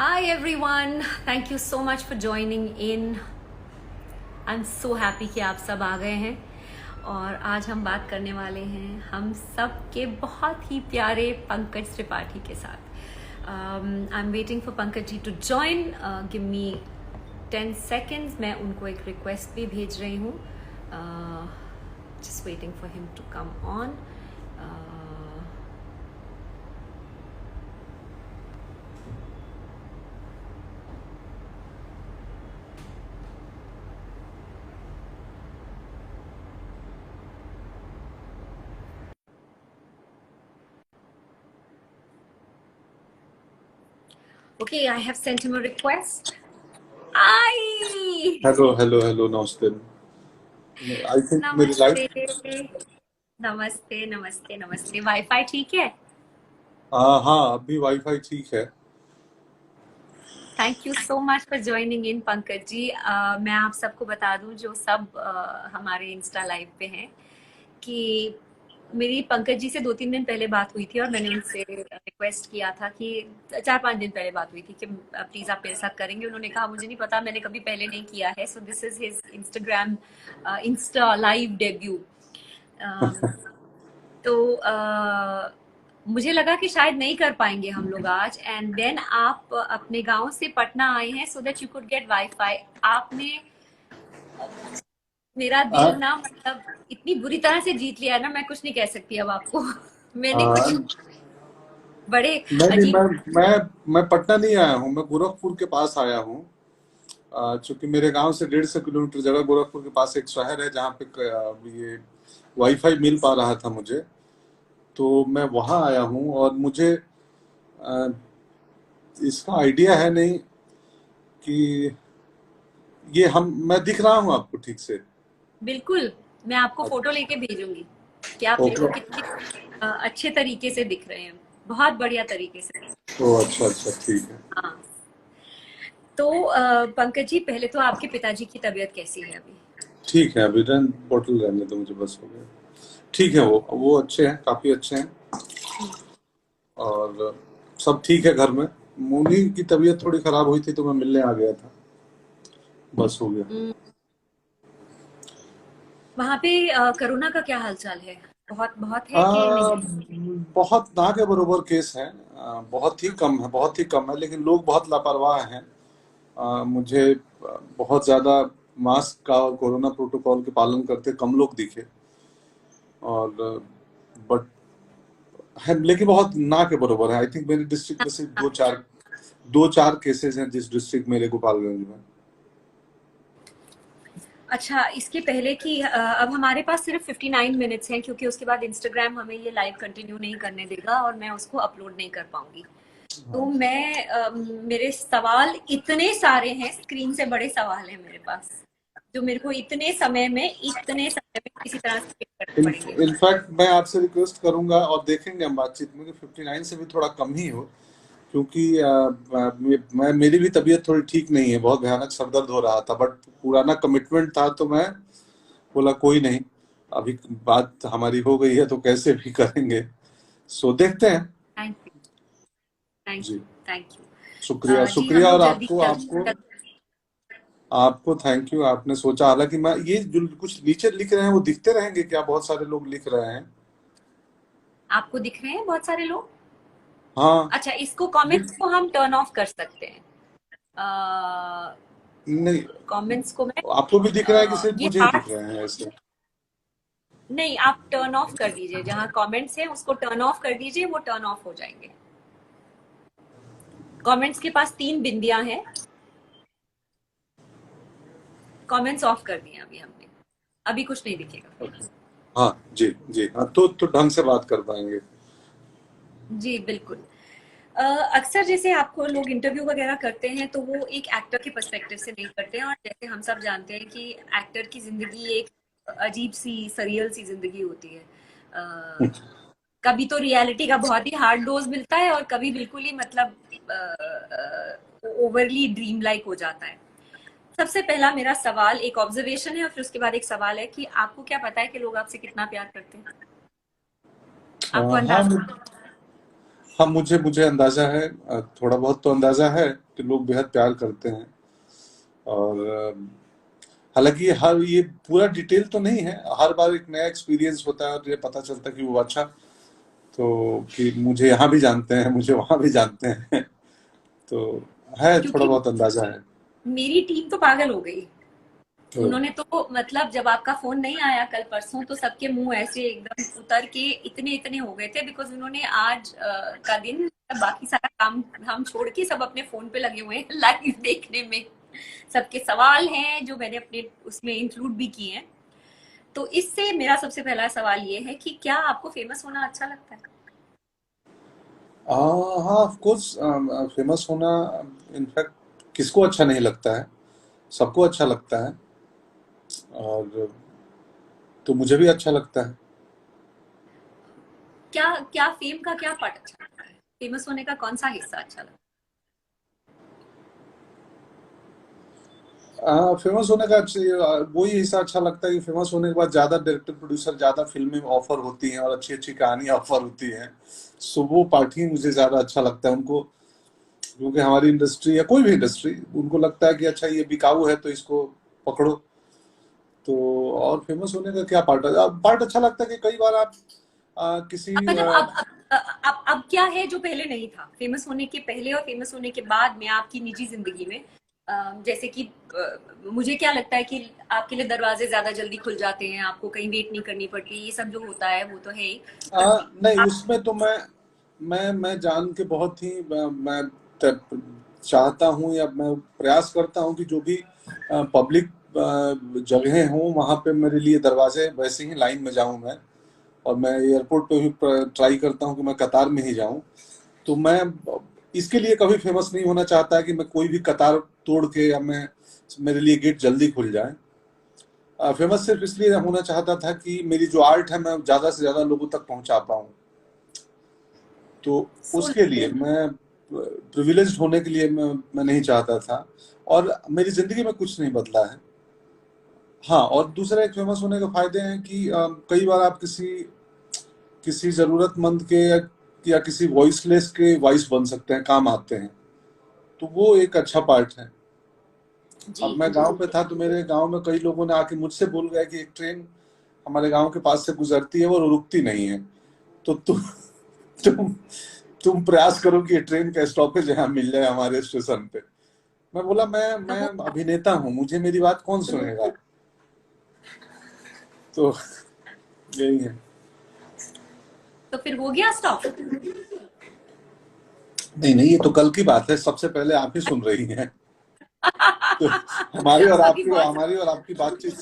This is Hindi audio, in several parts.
Hi everyone, thank you so much for joining in. I'm so happy कि आप सब आ गए हैं और आज हम बात करने वाले हैं हम सब के बहुत ही प्यारे पंकज त्रिपाठी के साथ. I am waiting for Pankaj ji to join. Give me 10 seconds. मैं उनको एक रिक्वेस्ट भी भेज रही हूँ. Just waiting for him to come on. Okay, I have sent him a request. Hi! Hello नमस्ते. आई थिंक मेरी नमस्ते. लाइफ. नमस्ते नमस्ते नमस्ते. वाईफाई ठीक है? हाँ, अभी वाईफाई ठीक है. Thank you so much for joining in Pankaj ji. मैं आप सबको बता दूं जो सब हमारे इंस्टा लाइव पे हैं कि मेरी पंकज जी से 2-3 दिन पहले बात हुई थी और मैंने उनसे रिक्वेस्ट किया था कि 4-5 दिन पहले बात हुई थी कि प्लीज आप मेरे साथ करेंगे. उन्होंने कहा मुझे नहीं पता, मैंने कभी पहले नहीं किया है. So this is his Instagram Insta live debut. तो मुझे लगा कि शायद नहीं कर पाएंगे हम लोग आज. एंड देन आप अपने गांव से पटना आए हैं so that you could get wifi. आपने मेरा दिल आ, ना मतलब इतनी बुरी तरह से जीत लिया है ना, मैं कुछ नहीं कह सकती अब आपको. मैंने कुछ आ, बड़े नहीं, अजीब. मैं पटना नहीं आया हूँ. मैं गोरखपुर के पास आया हूँ. चूंकि मेरे गांव से 150 किलोमीटर जगह गोरखपुर के पास एक शहर है जहाँ पे ये वाईफाई मिल पा रहा था मुझे. तो मैं वहाँ आया हूँ और मुझे आ, इसका आइडिया है नहीं कि मैं दिख रहा हूँ आपको ठीक से. बिल्कुल. मैं आपको फोटो लेके भेजूंगी कि आप मेरे को ओके. कितने अच्छे तरीके से दिख रहे हैं. बहुत बढ़िया तरीके से. ओ, अच्छा ठीक है. हाँ. तो पंकज जी, पहले तो आपके पिताजी की तबीयत कैसी है अभी? ठीक है, अभी बोतल रहने तो मुझे बस हो गया. ठीक है, वो अच्छे हैं, काफी अच्छे हैं. हम्म. और सब ठीक है घर में. मोनी की तबीयत थोड़ी खराब हुई थी तो मैं मिलने आ गया था. बस हो गया. हम्म. वहां पे कोरोना का क्या हालचाल है? बहुत बहुत है कि आ, नहीं? बहुत ना के बरोबर केस है. बहुत ही कम है लेकिन लोग बहुत लापरवाह हैं. मुझे बहुत ज्यादा मास्क का और कोरोना प्रोटोकॉल के पालन करते कम लोग दिखे. और बट है, लेकिन बहुत ना के बरोबर है. आई थिंक मेरे डिस्ट्रिक्ट में सिर्फ दो चार केसेस हैं जिस डिस्ट्रिक्ट मेरे गोपालगंज में. अच्छा, इसके पहले कि अब हमारे पास सिर्फ 59 मिनट्स हैं क्योंकि उसके बाद इंस्टाग्राम हमें ये लाइव कंटिन्यू नहीं करने देगा और मैं उसको अपलोड नहीं कर पाऊंगी. तो मैं मेरे सवाल इतने सारे हैं, स्क्रीन से बड़े सवाल हैं मेरे पास, जो मेरे को इतने समय में किसी तरह से fit करने पड़ेंगे. इनफैक्ट मैं आपसे रिक्वेस्ट करूंगा और देखेंगे हम बातचीत में कि 59 से भी थोड़ा कम ही हो. क्योंकि मेरी भी तबीयत थोड़ी ठीक नहीं है. बहुत भयानक सरदर्द हो रहा था बट पुराना कमिटमेंट था तो मैं बोला कोई नहीं. अभी बात हमारी हो गई है तो कैसे भी करेंगे. सो देखते हैं. Thank you. थैंक जी. यू. Thank you. शुक्रिया जी हम शुक्रिया. लोग और जल्दी आपको जल्दी आपको आपको थैंक यू. आपने सोचा. हालांकि मैं ये जो कुछ नीचे लिख रहे हैं वो दिखते रहेंगे क्या? बहुत सारे लोग लिख रहे हैं. आपको दिख रहे हैं बहुत सारे लोग? हाँ. अच्छा, इसको कमेंट्स को हम टर्न ऑफ कर सकते हैं. नहीं, कमेंट्स को मैं आपको भी दिख रहा है कि सिर्फ ये मुझे ही दिख हार्ट रहे हैं ऐसे? नहीं, आप टर्न ऑफ कर दीजिए. जहां कमेंट्स है उसको टर्न ऑफ कर दीजिए, वो टर्न ऑफ हो जाएंगे. कमेंट्स के पास 3 बिंदियां हैं. कमेंट्स ऑफ कर दिए अभी हमने. अभी कुछ नहीं दिखेगा. Okay. हाँ जी हाँ. तो ढंग से बात कर पाएंगे. जी बिल्कुल. अक्सर जैसे आपको लोग इंटरव्यू वगैरह करते हैं तो वो एक एक्टर के पर्सपेक्टिव से नहीं करते हैं. और जैसे हम सब जानते हैं कि एक्टर की जिंदगी एक अजीब सी सरियल सी जिंदगी होती है. कभी तो रियलिटी का बहुत ही हार्ड डोज मिलता है और कभी बिल्कुल ही मतलब ओवरली ड्रीम लाइक हो जाता है. सबसे पहला मेरा सवाल एक ऑब्जर्वेशन है और फिर उसके बाद एक सवाल है कि आपको क्या पता है कि लोग आपसे कितना प्यार करते हैं? आपको हाँ अंदाजा? हाँ, मुझे मुझे अंदाजा है. थोड़ा बहुत तो अंदाजा है लोग बेहद प्यार करते हैं। और हालांकि हर ये पूरा डिटेल तो नहीं है, हर बार एक नया एक्सपीरियंस होता है और ये पता चलता है कि वो अच्छा, तो कि मुझे यहाँ भी जानते हैं, मुझे वहां भी जानते हैं। तो है, थोड़ा क्योंकि बहुत अंदाजा है। मेरी टीम तो पागल हो गई। तो उन्होंने तो मतलब जब आपका फोन नहीं आया कल परसों तो सबके मुंह ऐसे एकदम उतर के इतने इतने हो गए थे, बिकॉज उन्होंने आज का दिन बाकी सारा काम हम छोड़ के सब अपने फोन पे लगे हुए हैं लाइव देखने में। सबके सवाल हैं जो मैंने अपने उसमें इंक्लूड भी किए हैं। तो इससे मेरा सबसे पहला सवाल ये है कि क्या आपको फेमस होना अच्छा लगता है? हाँ, ऑफ कोर्स, फेमस होना इनफैक्ट किसको अच्छा नहीं लगता है, सबको अच्छा लगता है। और तो मुझे भी अच्छा लगता है। क्या क्या फेम का क्या पार्ट अच्छा लगता है? फेमस होने का कौन सा हिस्सा अच्छा लगता फेमस होने का वही हिस्सा अच्छा लगता है कि फेमस होने के बाद ज्यादा डायरेक्टर प्रोड्यूसर, ज्यादा फिल्में ऑफर होती हैं और अच्छी अच्छी कहानियां ऑफर होती हैं। सो वो पार्ट ही मुझे ज्यादा अच्छा लगता है उनको, क्योंकि हमारी इंडस्ट्री या कोई भी इंडस्ट्री, उनको लगता है कि अच्छा ये बिकाऊ है तो इसको पकड़ो। तो और फेमस होने का क्या पार्ट है, पार्ट अच्छा लगता है कि कई बार आप किसी है? मतलब अब क्या है जो पहले नहीं था फेमस होने के पहले और फेमस होने के बाद में आपकी निजी जिंदगी में? जैसे कि मुझे क्या लगता है कि आपके लिए दरवाजे ज्यादा जल्दी खुल जाते हैं, आपको कहीं वेट नहीं करनी पड़ती, ये सब जो होता है वो तो है ही। बट नहीं, आप उसमें तो मैं जान के बहुत ही मैं चाहता हूँ या मैं प्रयास करता हूँ कि जो भी पब्लिक जगहें हों वहां पे मेरे लिए दरवाजे वैसे ही लाइन में जाऊं मैं। और मैं एयरपोर्ट पे भी ट्राई करता हूँ कि मैं कतार में ही जाऊं। तो मैं इसके लिए कभी फेमस नहीं होना चाहता कि मैं कोई भी कतार तोड़ के या मैं मेरे लिए गेट जल्दी खुल जाए। फेमस सिर्फ इसलिए होना चाहता था कि मेरी जो आर्ट है मैं ज्यादा से ज्यादा लोगों तक पहुंचा पाऊं। तो सो उसके लिए मैं प्रिविलेज्ड होने के लिए मैं नहीं चाहता था। और मेरी जिंदगी में कुछ नहीं बदला है। हाँ, और दूसरा एक फेमस होने के फायदे हैं कि कई बार आप किसी किसी जरूरतमंद के या किसी वॉइसलेस के वॉइस बन सकते हैं, काम आते हैं। तो वो एक अच्छा पार्ट है। जी। अब मैं गांव पे था तो मेरे गांव में कई लोगों ने आके मुझसे बोल गया कि एक ट्रेन हमारे गांव के पास से गुजरती है और वो रुकती नहीं है। तो तुम तुम प्रयास करो कि ये ट्रेन का स्टॉपेज यहाँ मिल जाए हमारे स्टेशन पे। मैं बोला तो मैं वो अभिनेता हूँ, मुझे मेरी बात कौन सुनेगा। तो यही है। तो फिर हो गया स्टॉप? नहीं नहीं, ये तो कल की बात है, सबसे पहले आप ही सुन रही हैं। तो अभी बहुत हमारी और आपकी बातचीत।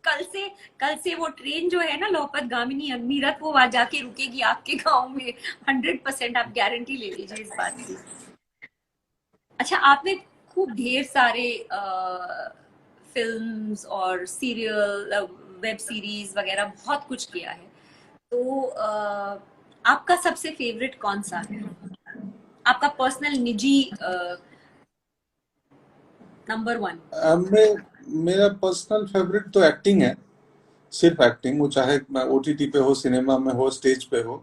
कल से कल से वो ट्रेन जो है ना लोपत गामिनी अग्निरथ वो वहां जाके रुकेगी आपके गांव में। 100% आप गारंटी ले लीजिए इस बात की। अच्छा, आपने खूब ढेर सारे फिल्म्स और सीरियल वेब सीरीज वगैरह बहुत कुछ किया है। तो आपका सबसे फेवरेट कौन सा है? आपका पर्सनल निजी नंबर वन? मेरा पर्सनल फेवरेट तो एक्टिंग है, सिर्फ एक्टिंग, वो चाहे मैं ओटीटी पे हो, सिनेमा में हो, स्टेज पे हो।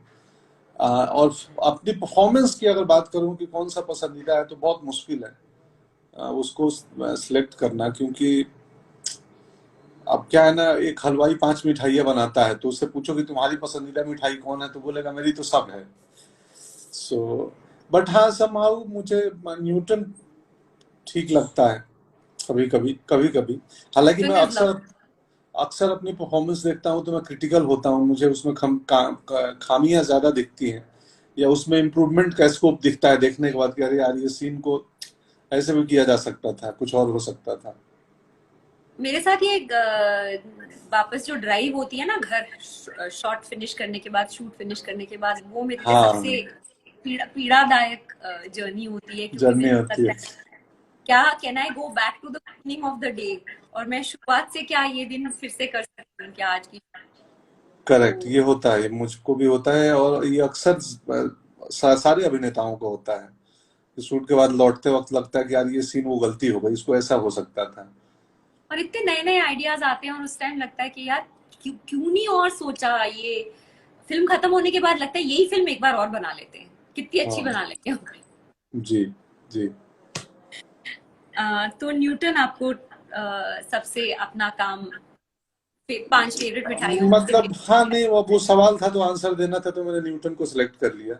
और अपनी परफॉर्मेंस की अगर बात करूं कि कौन सा पसंदीदा है तो बहुत मुश्किल है उसको सिलेक्ट करना, क्योंकि अब क्या है ना, एक हलवाई 5 मिठाइयाँ बनाता है तो उससे पूछो कि तुम्हारी पसंदीदा मिठाई कौन है तो बोलेगा मेरी तो सब है। सो बट हाँ, समहाउ मुझे न्यूटन ठीक लगता है, कभी कभी कभी कभी। हालांकि मैं न्यूटन इज लव। अक्सर अक्सर अपनी परफॉर्मेंस देखता हूँ तो मैं क्रिटिकल होता हूँ, मुझे उसमें खामियां ज्यादा दिखती हैं, या उसमें इम्प्रूवमेंट का स्कोप दिखता है देखने के बाद कि अरे यार ये सीन को ऐसे भी किया जा सकता था, कुछ और हो सकता था। मेरे साथ ये वापस जो ड्राइव होती है ना घर शॉट फिनिश करने के बाद, शूट फिनिश करने के बाद, वो मेरे लिए हाँ, सबसे पीड़ादायक जर्नी होती है, क्योंकि जर्नी फिर होती लगता है। है क्या can I go back to the beginning of the day, और मैं शुरुआत से क्या ये दिन फिर से कर सकती हूँ क्या आज की। तो करेक्ट, ये होता है, ये मुझको भी होता है और ये अक्सर सारे अभिनेताओं को होता है कि शूट के बाद लौटते वक्त लगता है कि यार ये सीन वो गलती हो गई, इसको ऐसा हो सकता था। और इतने नए नए आइडियाज आते हैं और उस टाइम लगता है कि यार क्यों क्यों नहीं और सोचा ये। फिल्म खत्म होने के बाद लगता है यही फिल्म एक बार और बना लेते हैं, कितनी अच्छी हाँ बना लेते हैं। जी, जी। तो न्यूटन आपको सबसे अपना काम 5 फेवरेट मिठाइयों में से मतलब हाँ, नहीं वो सवाल था तो आंसर देना था, तो मैंने न्यूटन को सिलेक्ट कर लिया।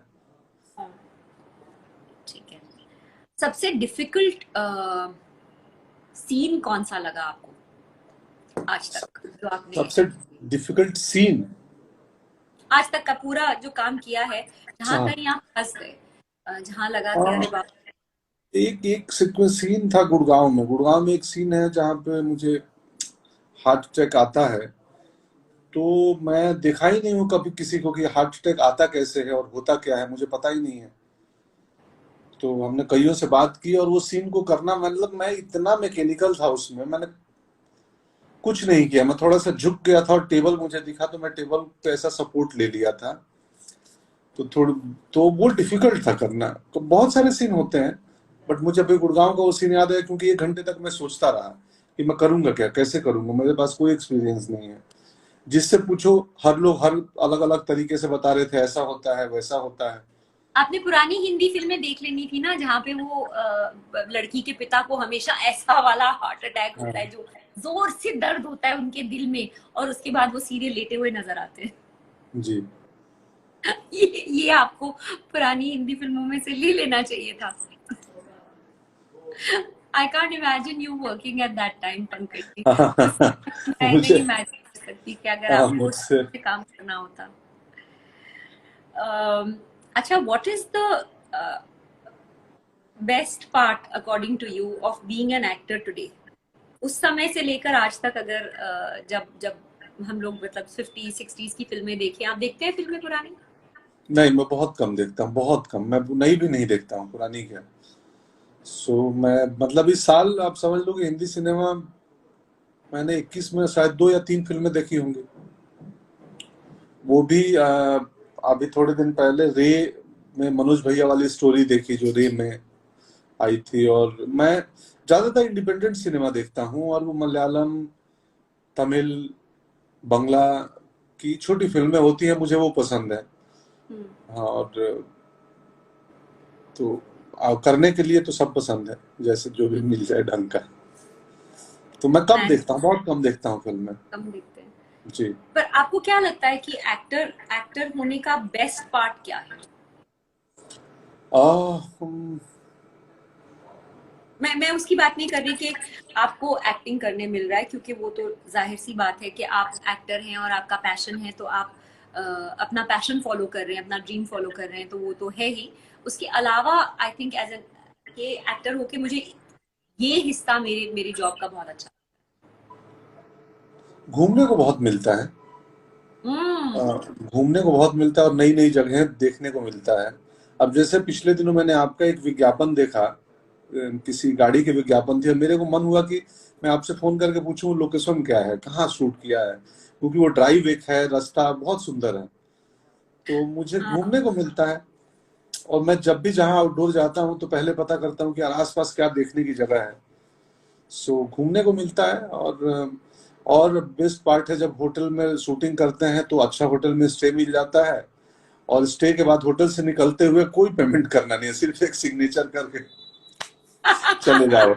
ठीक है। सबसे डिफिकल्ट सीन कौन सा लगा आपको आज तक, जो आपने सबसे डिफिकल्ट सीन, आज तक का पूरा जो काम किया है, जहाँ हाँ, कहीं आप फंस गए, जहाँ लगा कि अरे बाप। एक एक सीक्वेंस सीन था गुड़गांव में। गुड़गांव में एक सीन है जहाँ पे मुझे हार्ट अटैक आता है। तो मैं देखा ही नहीं हूँ कभी किसी को कि हार्ट अटैक आता कैसे है और होता क्या है, मुझे पता ही नहीं है। तो हमने कईयों से बात की और वो सीन को करना, मतलब मैं इतना मैकेनिकल था उसमें, मैंने कुछ नहीं किया। मैं थोड़ा सा झुक गया था और टेबल मुझे दिखा तो मैं टेबल पे ऐसा सपोर्ट ले लिया था। तो थोड़ा, तो वो डिफिकल्ट था करना। तो बहुत सारे सीन होते हैं, बट मुझे अभी गुड़गांव का वो सीन याद है क्योंकि 1 घंटे तक मैं सोचता रहा कि मैं करूंगा क्या, कैसे करूंगा, मेरे पास कोई एक्सपीरियंस नहीं है। जिससे पूछो हर लोग हर अलग अलग तरीके से बता रहे थे, ऐसा होता है वैसा होता है। आपने पुरानी हिंदी फिल्में देख लेनी थी ना, जहाँ पे वो लड़की के पिता को हमेशा ऐसा वाला हार्ट अटैक होता है, हाँ, जो जोर से दर्द होता है उनके दिल में, और उसके बाद वो सीरियल लेटे हुए नजर आते हैं। जी। ये आपको पुरानी हिंदी फिल्मों में से ले लेना चाहिए था। I can't imagine you working at that time, Pankaj ji. उस मैं नहीं मुझे, इमेजिन कर सकती कि अगर हाँ, आपको उस मुझसे, पे काम करना होता। अच्छा, what is the best part according to you of being an actor today? उस समय से लेकर आज तक, अगर जब जब हम लोग मतलब 50 60s की फिल्में देखें, आप देखते हैं फिल्में पुरानी? नहीं, मैं बहुत कम देखता हूँ, बहुत कम। मैं नई भी नहीं देखता हूँ, पुरानी क्या। मैं मतलब इस साल आप समझ लो कि हिंदी सिनेमा मैंने 21 में शायद 2 या 3 फिल्में देखी होंगी। वो भी अभी थोड़े दिन पहले रे में मनोज भैया वाली स्टोरी देखी जो रे में आई थी। और मैं ज्यादातर इंडिपेंडेंट सिनेमा देखता हूँ, और वो मलयालम, तमिल, बंगला की छोटी फिल्में होती हैं, मुझे वो पसंद है। हम्म। हाँ, और तो करने के लिए तो सब पसंद है, जैसे जो भी मिल जाए ढंग का। तो मैं कम मैं देखता हूँ, बहुत कम देखता हूँ फिल्में। कम देखते हैं। जी। पर आपको क्या लगता है कि एक्टर एक्टर होने का बेस्ट पार्ट क्या है? आ, हम, मैं उसकी बात नहीं कर रही कि आपको एक्टिंग करने मिल रहा है, क्योंकि वो तो जाहिर सी बात है कि आप एक्टर हैं और आपका पैशन है, तो आप अपना पैशन फॉलो कर रहे हैं, अपना ड्रीम फॉलो कर रहे हैं, तो वो तो है ही। उसके अलावा आई थिंक एज एन ये एक्टर होके मुझे ये हिस्सा मेरे मेरी जॉब का बहुत अच्छा। घूमने को बहुत मिलता है। हम्म। घूमने को बहुत मिलता है और नई नई जगहें देखने को मिलता है। अब जैसे पिछले दिनों मैंने आपका एक विज्ञापन देखा, किसी गाड़ी के विज्ञापन थी, और मेरे को मन हुआ कि मैं आपसे फोन करके पूछूं लोकेशन क्या है, कहाँ शूट किया है, क्योंकि वो ड्राइव एक है, रास्ता बहुत सुंदर है। तो मुझे हाँ। घूमने को मिलता है। और मैं जब भी जहाँ आउटडोर जाता हूँ तो पहले पता करता हूँ कि यार आसपास क्या देखने की जगह है। घूमने को मिलता है। और बेस्ट पार्ट है जब होटल में शूटिंग करते हैं तो अच्छा होटल में स्टे मिल जाता है। और स्टे के बाद होटल से निकलते हुए कोई पेमेंट करना नहीं है, सिर्फ एक सिग्नेचर करके चले जाओ।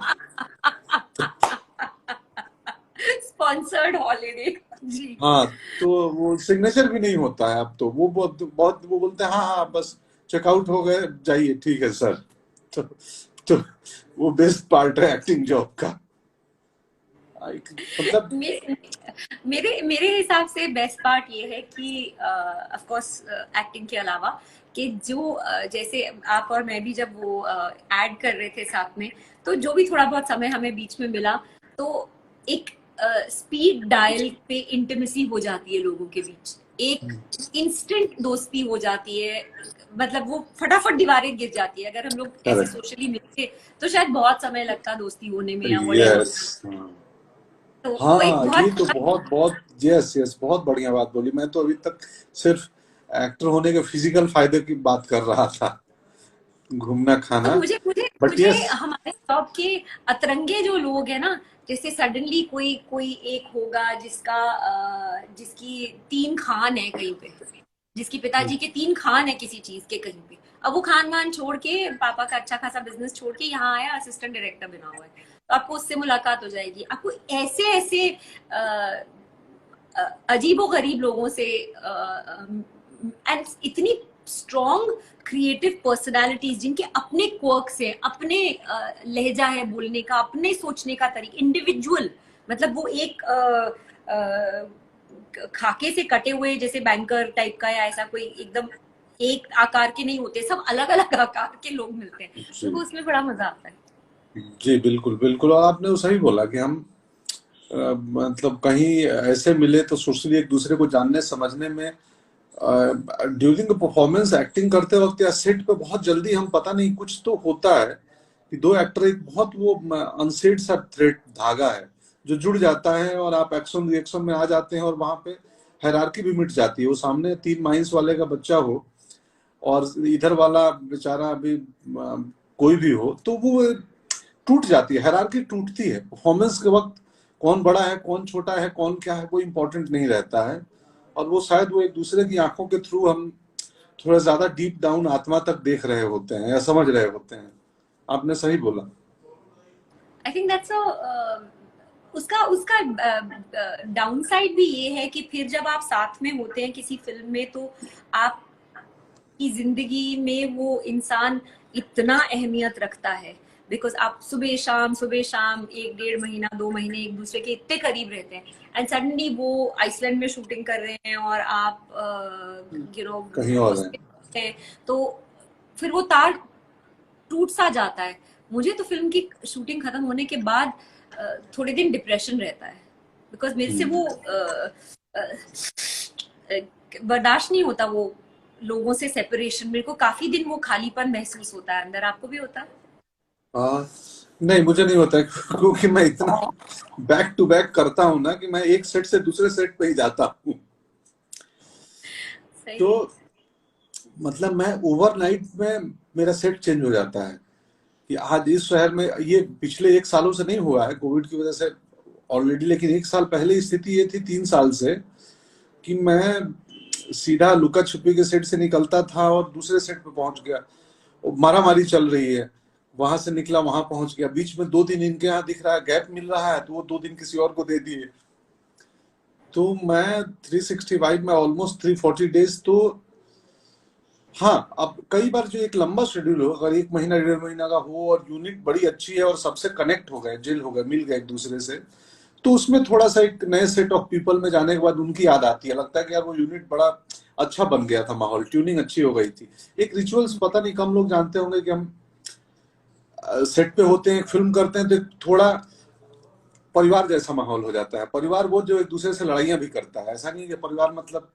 Sponsored holiday. जी। हाँ, तो वो सिग्नेचर भी नहीं होता है अब तो। वो बहुत बहुत वो बोलते हैं हाँ हाँ बस चेकआउट हो गए, जाइए, ठीक है सर। तो, तो वो बेस्ट पार्ट है एक्टिंग जॉब का। मतलब मे- मेरे मेरे हिसाब से बेस्ट पार्ट ये है कि ऑफ कोर्स एक्टिंग के अलावा, कि जो जैसे आप और मैं भी जब वो ऐड कर रहे थे साथ में, तो जो भी थोड़ा बहुत समय हमें बीच में मिला, तो एक स्पीड डायल पे इंटीमेसी हो जाती है लोगों के बीच, एक इंस्टेंट दोस्ती हो जाती है। मतलब वो फटाफट दीवारें गिर जाती है। अगर हम लोग ऐसे करेक्ट। सोशली मिलते तो शायद बहुत समय लगता दोस्ती होने में या व्हाटएवर। यस। तो वो एक हाँ, ये बहुत। तो बहुत बहुत, यस यस, बहुत बढ़िया बात बोली। मैं तो अभी तक सिर्फ एक्टर होने के फिजिकल फायदे की बात कर रहा था, घूमना तो खाना। मुझे मुझे बट मुझे यस, हमारे जॉब के अतरंगे जो लोग हैं ना, जैसे सडनली कोई कोई एक होगा जिसका जिसकी 3 खान है कहीं पे, जिसके पिताजी के 3 खान है किसी चीज के कहीं पे, अब वो खान वान छोड़ के, पापा का अच्छा खासा बिजनेस छोड़ के यहाँ आया, असिस्टेंट डायरेक्टर बना हुआ है। तो आपको उससे मुलाकात हो जाएगी, आपको ऐसे ऐसे अजीबो गरीब लोगों से, एंड इतनी स्ट्रॉन्ग क्रिएटिव पर्सनालिटीज जिनके अपने क्वर्क्स है, अपने लहजा है बोलने का, अपने सोचने का तरीका, इंडिविजुअल, मतलब वो एक खाके से कटे हुए जैसे बैंकर टाइप का या ऐसा कोई एकदम एक आकार के नहीं होते, सब अलग अलग आकार के लोग मिलते हैं, तो वो उसमें बड़ा मजा आता है। जी बिल्कुल बिल्कुल, और आपने वो सही बोला कि हम मतलब कहीं ऐसे मिले तो सोशली एक दूसरे को जानने समझने में, ड्यूरिंग परफॉर्मेंस एक्टिंग करते वक्त या सेट पे बहुत जल्दी हम, पता नहीं कुछ तो होता है कि दो एक्टर एक बहुत वो अनसेड सा थ्रेड धागा है जो जुड़ जाता है और आप एक्शन रिएक्शन में आ जाते हैं और वहां पे हायरार्की भी मिट जाती है। वो सामने 3 माइंस वाले का बच्चा हो और इधर वाला बेचारा अभी कोई भी हो तो वो टूट जाती है, हायरार्की टूटती है परफॉर्मेंस के वक्त। कौन बड़ा है कौन छोटा है कौन क्या है कोई इंपॉर्टेंट नहीं रहता है, और वो शायद वो एक दूसरे की आंखों के थ्रू हम थोड़ा ज्यादा डीप डाउन आत्मा तक देख रहे होते हैं या समझ रहे होते हैं। आपने सही बोला। आई थिंक दैट्स उसका उसका डाउन साइड भी ये है कि फिर जब आप साथ में होते हैं किसी फिल्म में, तो आपकी जिंदगी में वो इंसान इतना अहमियत रखता है, बिकॉज आप सुबह शाम 1 डेढ़ महीना 2 महीने एक दूसरे के इतने करीब रहते हैं, एंड सडनली वो आइसलैंड में शूटिंग कर रहे हैं और आप कहीं और है। हैं, तो फिर वो तार टूट सा जाता है। मुझे तो फिल्म की शूटिंग खत्म होने के बाद थोड़े दिन डिप्रेशन रहता है, बिकॉज मेरे से वो बर्दाश्त नहीं होता, वो लोगों से सेपरेशन, मेरे को काफी दिन वो खालीपन महसूस होता है अंदर। आपको भी होता है? हाँ, नहीं मुझे नहीं होता क्योंकि मैं इतना बैक टू बैक करता हूँ ना कि मैं एक सेट से दूसरे सेट पे ही जाता हूँ। तो मतलब मैं ओवरनाइट में मेरा सेट चेंज हो जाता है कि आज इस शहर में, ये पिछले 1 सालों से नहीं हुआ है कोविड की वजह से ऑलरेडी, लेकिन 1 साल पहले स्थिति ये थी 3 साल से कि मैं सीधा लुका छुपी के सेट से निकलता था और दूसरे सेट पे पहुंच गया, मारा मारी चल रही है, वहां से निकला वहां पहुंच गया, बीच में 2 दिन इनके यहाँ दिख रहा है गैप मिल रहा है तो वो 2 दिन किसी और को दे दिए। तो मैं 365 में ऑलमोस्ट 340 डेज। तो हाँ, अब कई बार जो एक लंबा शेड्यूल हो, अगर 1 महीना 1.5 महीना का हो और यूनिट बड़ी अच्छी है और सबसे कनेक्ट हो गए, जेल हो गए, मिल गए एक दूसरे से, तो उसमें थोड़ा सा एक नए सेट ऑफ पीपल में जाने के बाद उनकी याद आती है, लगता है कि यार वो यूनिट बड़ा अच्छा बन गया था, माहौल ट्यूनिंग अच्छी हो गई थी। एक रिचुअल्स पता नहीं कम लोग जानते होंगे कि हम सेट पे होते हैं, फिल्म करते हैं तो थोड़ा परिवार जैसा माहौल हो जाता है। परिवार वो जो एक दूसरे से लड़ाइयां भी करता है, ऐसा नहीं कि परिवार मतलब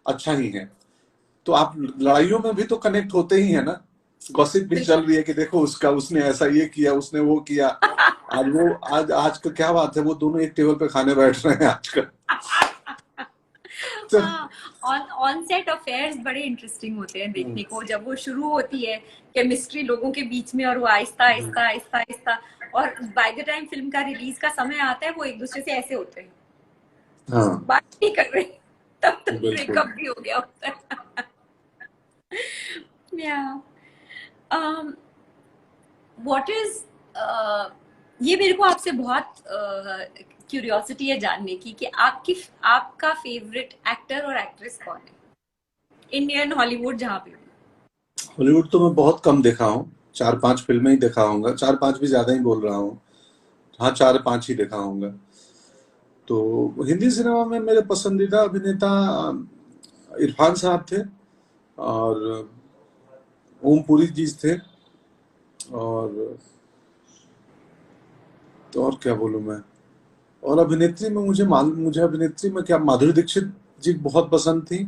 अच्छा ही है, तो आप लड़ाइयों में भी तो कनेक्ट होते ही है ना। गॉसिप भी चल रही है कि देखो उसका, उसने ऐसा ये किया, उसने वो किया, आज वो आज का क्या बात है, वो दोनों एक टेबल पे खाने बैठ रहे हैं आजकल। तो ऑन सेट अफेयर्स बड़े इंटरेस्टिंग होते हैं देखने को, जब वो शुरू होती है केमिस्ट्री लोगों के बीच में, और वो आहिस्ता आहिस्ता आहिस्ता आहिस्ता, और बाय द टाइम फिल्म का रिलीज का समय आता है वो एक दूसरे से ऐसे होते हैं, हाँ बात नहीं कर रहे, तब तक बिल्कुल। ब्रेकअप भी हो गया होता है। या व्हाट इज, ये मेरे को आपसे बहुत क्यूरियोसिटी है जानने की कि आपका फेवरेट एक्टर और एक्ट्रेस कौन है, इंडियन हॉलीवुड जहाँ पे भी? हॉलीवुड तो मैं बहुत कम देखा हूँ, 4-5 फिल्में ही देखा होऊंगा, 4-5 भी ज्यादा ही बोल रहा हूँ। हाँ 4-5 ही देखा होऊंगा। तो हिंदी सिनेमा में मेरे पसंदीदा अभिनेता इरफान साहब थे, और ओम पुरी जी थे, और तो और क्या बोलूं मैं। और अभिनेत्री में मुझे अभिनेत्री में क्या, माधुरी दीक्षित जी बहुत पसंद थी,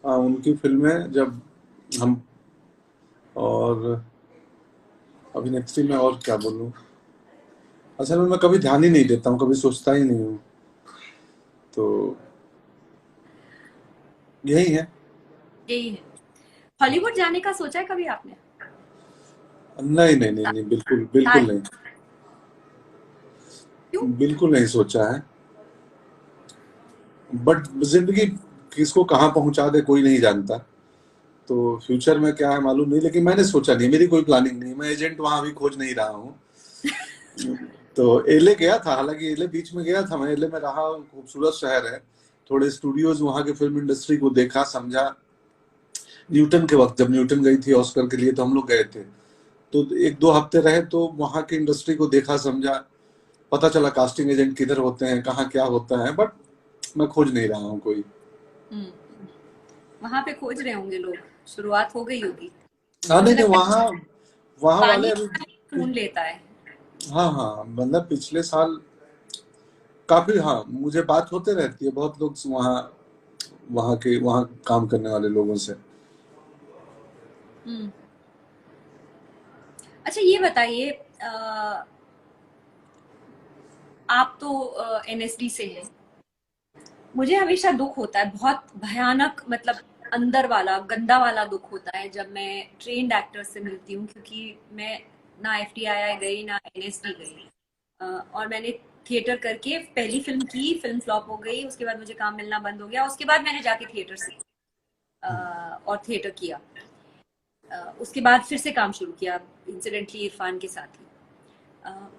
उनकी फिल्में जब हम, और अभिनेत्री में और क्या बोलूं, असल में मैं कभी ध्यान ही नहीं देता हूँ, कभी सोचता ही नहीं हूँ, तो यही है। यही है। हॉलीवुड जाने का सोचा है कभी आपने? नहीं नहीं नहीं नहीं, बिल्कुल बिल्कुल नहीं, क्यों? बिल्कुल नहीं सोचा है। बट जिंदगी किसको कहाँ पहुंचा दे कोई नहीं जानता। तो फ्यूचर में क्या है मालूम नहीं, लेकिन मैंने सोचा नहीं, मेरी कोई प्लानिंग नहीं, मैं एजेंट वहां भी खोज नहीं रहा हूँ। तो एले गया था, हालांकि एले बीच में गया था मैं, एले में रहा, खूबसूरत शहर है, थोड़े स्टूडियोज वहां के फिल्म इंडस्ट्री को देखा समझा। न्यूटन के वक्त, जब न्यूटन गई थी ऑस्कर के लिए, तो हम लोग गए थे, तो एक दो हफ्ते रहे, तो वहां की इंडस्ट्री को देखा समझा, पता चला कास्टिंग एजेंट किधर होते हैं, कहाँ क्या होता है, बट मैं खोज नहीं रहा हूँ कोई। हम्म, वहां पे खोज रहे होंगे लोग, शुरुआत हो गई होगी। हाँ मुझे नहीं नहीं, लगता है वहाँ वहाँ वाले पानी अभी, ढूंढ लेता है। हाँ हाँ, मतलब पिछले साल काफी, हाँ मुझे बात होते रहती है बहुत लोग वहाँ, वहाँ काम करने वाले लोगों से। हम्म। अच्छा ये बताइए, आप तो एनएसडी से हैं। मुझे हमेशा दुख होता है, बहुत भयानक, मतलब अंदर वाला गंदा वाला दुख होता है जब मैं ट्रेन्ड एक्टर से मिलती हूँ, क्योंकि मैं ना एफटीआई गई ना एनएसडी गई। और मैंने थिएटर करके पहली फिल्म की, फिल्म फ्लॉप हो गई, उसके बाद मुझे काम मिलना बंद हो गया, उसके बाद मैंने जाके थिएटर सीखा और थिएटर किया। उसके बाद फिर से काम शुरू किया, इंसिडेंटली इरफान के साथ ही। अ,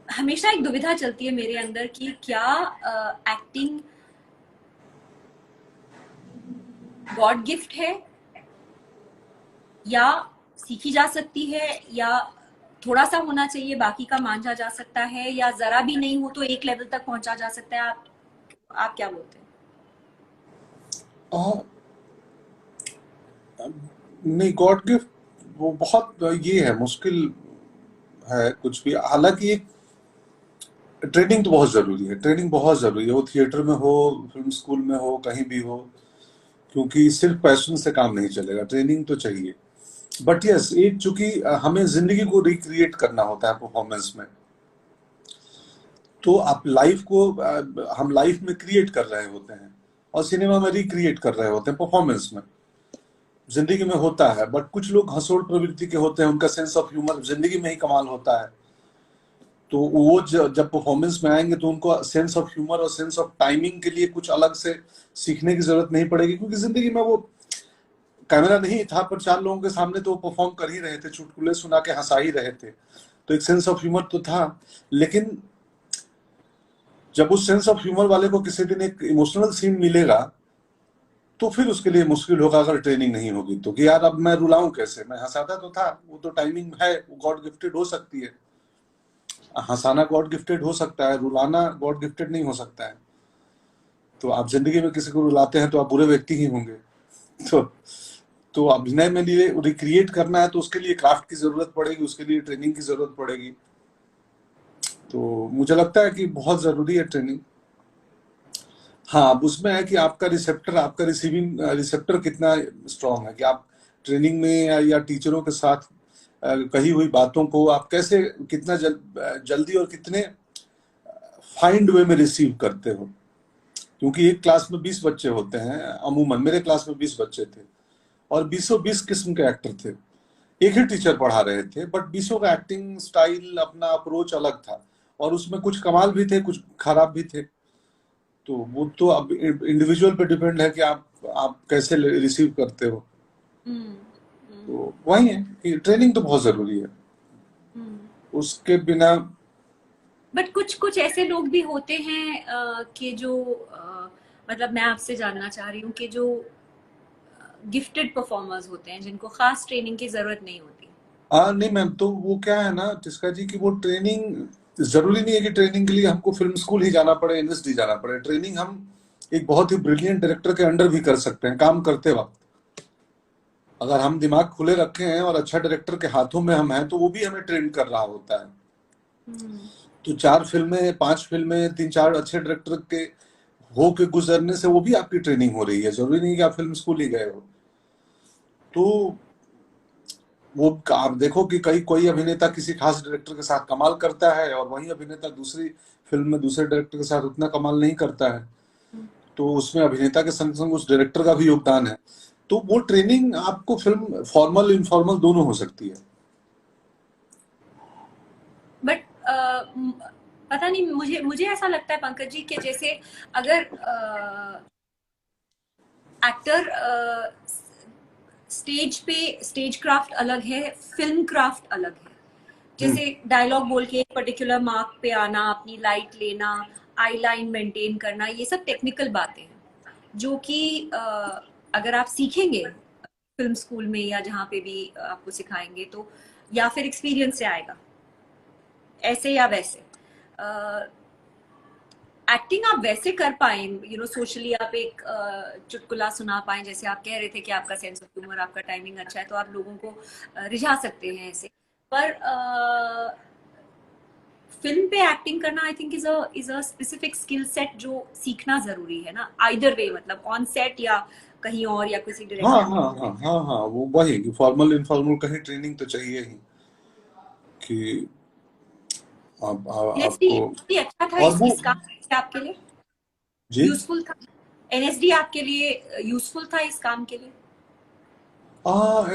हमेशा एक दुविधा चलती है मेरे अंदर कि क्या एक्टिंग गॉड गिफ्ट है, या सीखी जा सकती है, या थोड़ा सा होना चाहिए बाकी का मांझा जा सकता है, या जरा भी नहीं हो तो एक लेवल तक पहुंचा जा सकता है। आप क्या बोलते हैं? हाँ, नहीं गॉड गिफ्ट वो बहुत ये है, मुश्किल है कुछ भी, हालांकि एक ट्रेनिंग तो बहुत जरूरी है, ट्रेनिंग बहुत जरूरी है, वो थिएटर में हो, फिल्म स्कूल में हो, कहीं भी हो, क्योंकि सिर्फ पैशन से काम नहीं चलेगा, ट्रेनिंग तो चाहिए। बट यस, एक चूंकि हमें जिंदगी को रिक्रिएट करना होता है परफॉर्मेंस में, तो आप लाइफ को हम लाइफ में क्रिएट कर रहे होते हैं, और सिनेमा में रिक्रिएट कर रहे होते हैं परफॉर्मेंस में। जिंदगी में होता है, बट कुछ लोग हंसोड़ प्रवृत्ति के होते हैं, उनका सेंस ऑफ ह्यूमर जिंदगी में ही कमाल होता है। तो वो जब परफॉर्मेंस में आएंगे तो उनको सेंस ऑफ ह्यूमर और सेंस ऑफ टाइमिंग के लिए कुछ अलग से सीखने की जरूरत नहीं पड़ेगी, क्योंकि जिंदगी में वो कैमरा नहीं था, पर चार लोगों के सामने तो वो परफॉर्म कर ही रहे थे, चुटकुले सुना के हंसा ही रहे थे, तो एक सेंस ऑफ ह्यूमर तो था। लेकिन जब उस सेंस ऑफ ह्यूमर वाले को किसी दिन एक इमोशनल सीन मिलेगा, तो फिर उसके लिए मुश्किल होगा अगर ट्रेनिंग नहीं होगी तो, कि यार अब मैं रुलाऊं कैसे, मैं हंसाता तो था, वो तो टाइमिंग है, वो गॉड गिफ्टेड हो सकती है, हंसाना गॉड गिफ्टेड हो सकता है, रुलाना गॉड गिफ्टेड नहीं हो सकता है। तो आप जिंदगी में किसी को रुलाते हैं तो आप बुरे व्यक्ति ही होंगे। तो अभिनय में लिए रिक्रिएट करना है तो उसके लिए क्राफ्ट की जरूरत पड़ेगी, उसके लिए ट्रेनिंग की जरूरत पड़ेगी। तो मुझे लगता है कि बहुत जरूरी है ट्रेनिंग। हाँ, अब उसमें है कि आपका रिसेप्टर, आपका रिसीविंग रिसेप्टर कितना स्ट्रांग है, कि आप ट्रेनिंग में या टीचरों के साथ कही हुई बातों को आप कैसे, कितना जल्दी और कितने फाइंड वे में रिसीव करते हो। क्योंकि एक क्लास में 20 बच्चे होते हैं, अमूमन मेरे क्लास में 20 बच्चे थे, और 20 किस्म के एक्टर थे, एक ही टीचर पढ़ा रहे थे, बट 20 का एक्टिंग स्टाइल, अपना अप्रोच अलग था, और उसमें कुछ कमाल भी थे, कुछ खराब भी थे। तो वो तो अब इंडिविजुअल पे डिपेंड है कि आप कैसे रिसीव करते हो। हम्म। हम्म। तो वही है कि ट्रेनिंग तो बहुत जरूरी है, हम्म। उसके बिना। बट कुछ कुछ ऐसे लोग भी होते हैं कि जो मतलब मैं आपसे जानना चाह रही हूँ कि जो गिफ्टेड परफॉर्मर्स होते हैं, जिनको खास ट्रेनिंग की जरूरत नहीं होती। हाँ नहीं मैम, तो वो क्या है ना टिस्का जी, कि वो ट्रेनिंग जरूरी नहीं है कि ट्रेनिंग के लिए हमको फिल्म स्कूल ही जाना पड़े, एनएसडी जाना पड़े। ट्रेनिंग हम एक बहुत ही ब्रिलियंट डायरेक्टर के अंडर भी कर सकते हैं काम करते वक्त। अगर हम दिमाग खुले रखे हैं और अच्छा डायरेक्टर के हाथों में हम हैं, तो वो भी हमें ट्रेन कर रहा होता है। हम्म। तो 4 फिल्में, 5 फिल्में, 3-4 अच्छे डायरेक्टर के हो के गुजरने से वो भी आपकी ट्रेनिंग हो रही है, जरूरी नहीं कि आप फिल्म स्कूल ही गए हो। तो वो आप देखो कि कई कोई अभिनेता किसी खास डायरेक्टर के साथ कमाल करता है, और वही अभिनेता दूसरी फिल्म में दूसरे डायरेक्टर के साथ उतना कमाल नहीं करता है। तो उसमें अभिनेता के संग संग उस डायरेक्टर का भी योगदान है। तो वो ट्रेनिंग आपको फिल्म फॉर्मल इनफॉर्मल दोनों हो सकती है। बट पता नहीं, मुझे मुझे ऐसा लगता है पंकज जी कि जैसे अगर एक्टर स्टेज पे स्टेज क्राफ्ट अलग है, फिल्म क्राफ्ट अलग है। हम्म। जैसे डायलॉग बोल के एक पर्टिकुलर मार्क पे आना, अपनी लाइट लेना, आई लाइन मेंटेन करना, ये सब टेक्निकल बातें हैं जो कि अगर आप सीखेंगे फिल्म स्कूल में या जहाँ पे भी आपको सिखाएंगे तो, या फिर एक्सपीरियंस से आएगा, ऐसे या वैसे। एक्टिंग आप वैसे कर पाए, सोशली आप एक चुटकुला सुना पाए, जैसे आप कह रहे थे कि आपका सेंस ऑफ ह्यूमर, आपका टाइमिंग अच्छा है, तो आप लोगों को रिझा सकते हैं ऐसे। पर फिल्म पे एक्टिंग करना I think is a specific skill set जो सीखना जरूरी है ना, आइदर वे, मतलब ऑन सेट या कहीं और या किसी हाँ डायरेक्टर के। हाँ हाँ हाँ हाँ, वो वही कि फॉर्मल इनफॉर्मल कहीं ट्रेनिंग तो चाहिए ही कि एनएसडी आपको। एनएसडी अच्छा था और वो इस काम के आपके लिए, जी, यूजफुल था? एनएसडी आपके लिए यूजफुल था इस काम के लिए?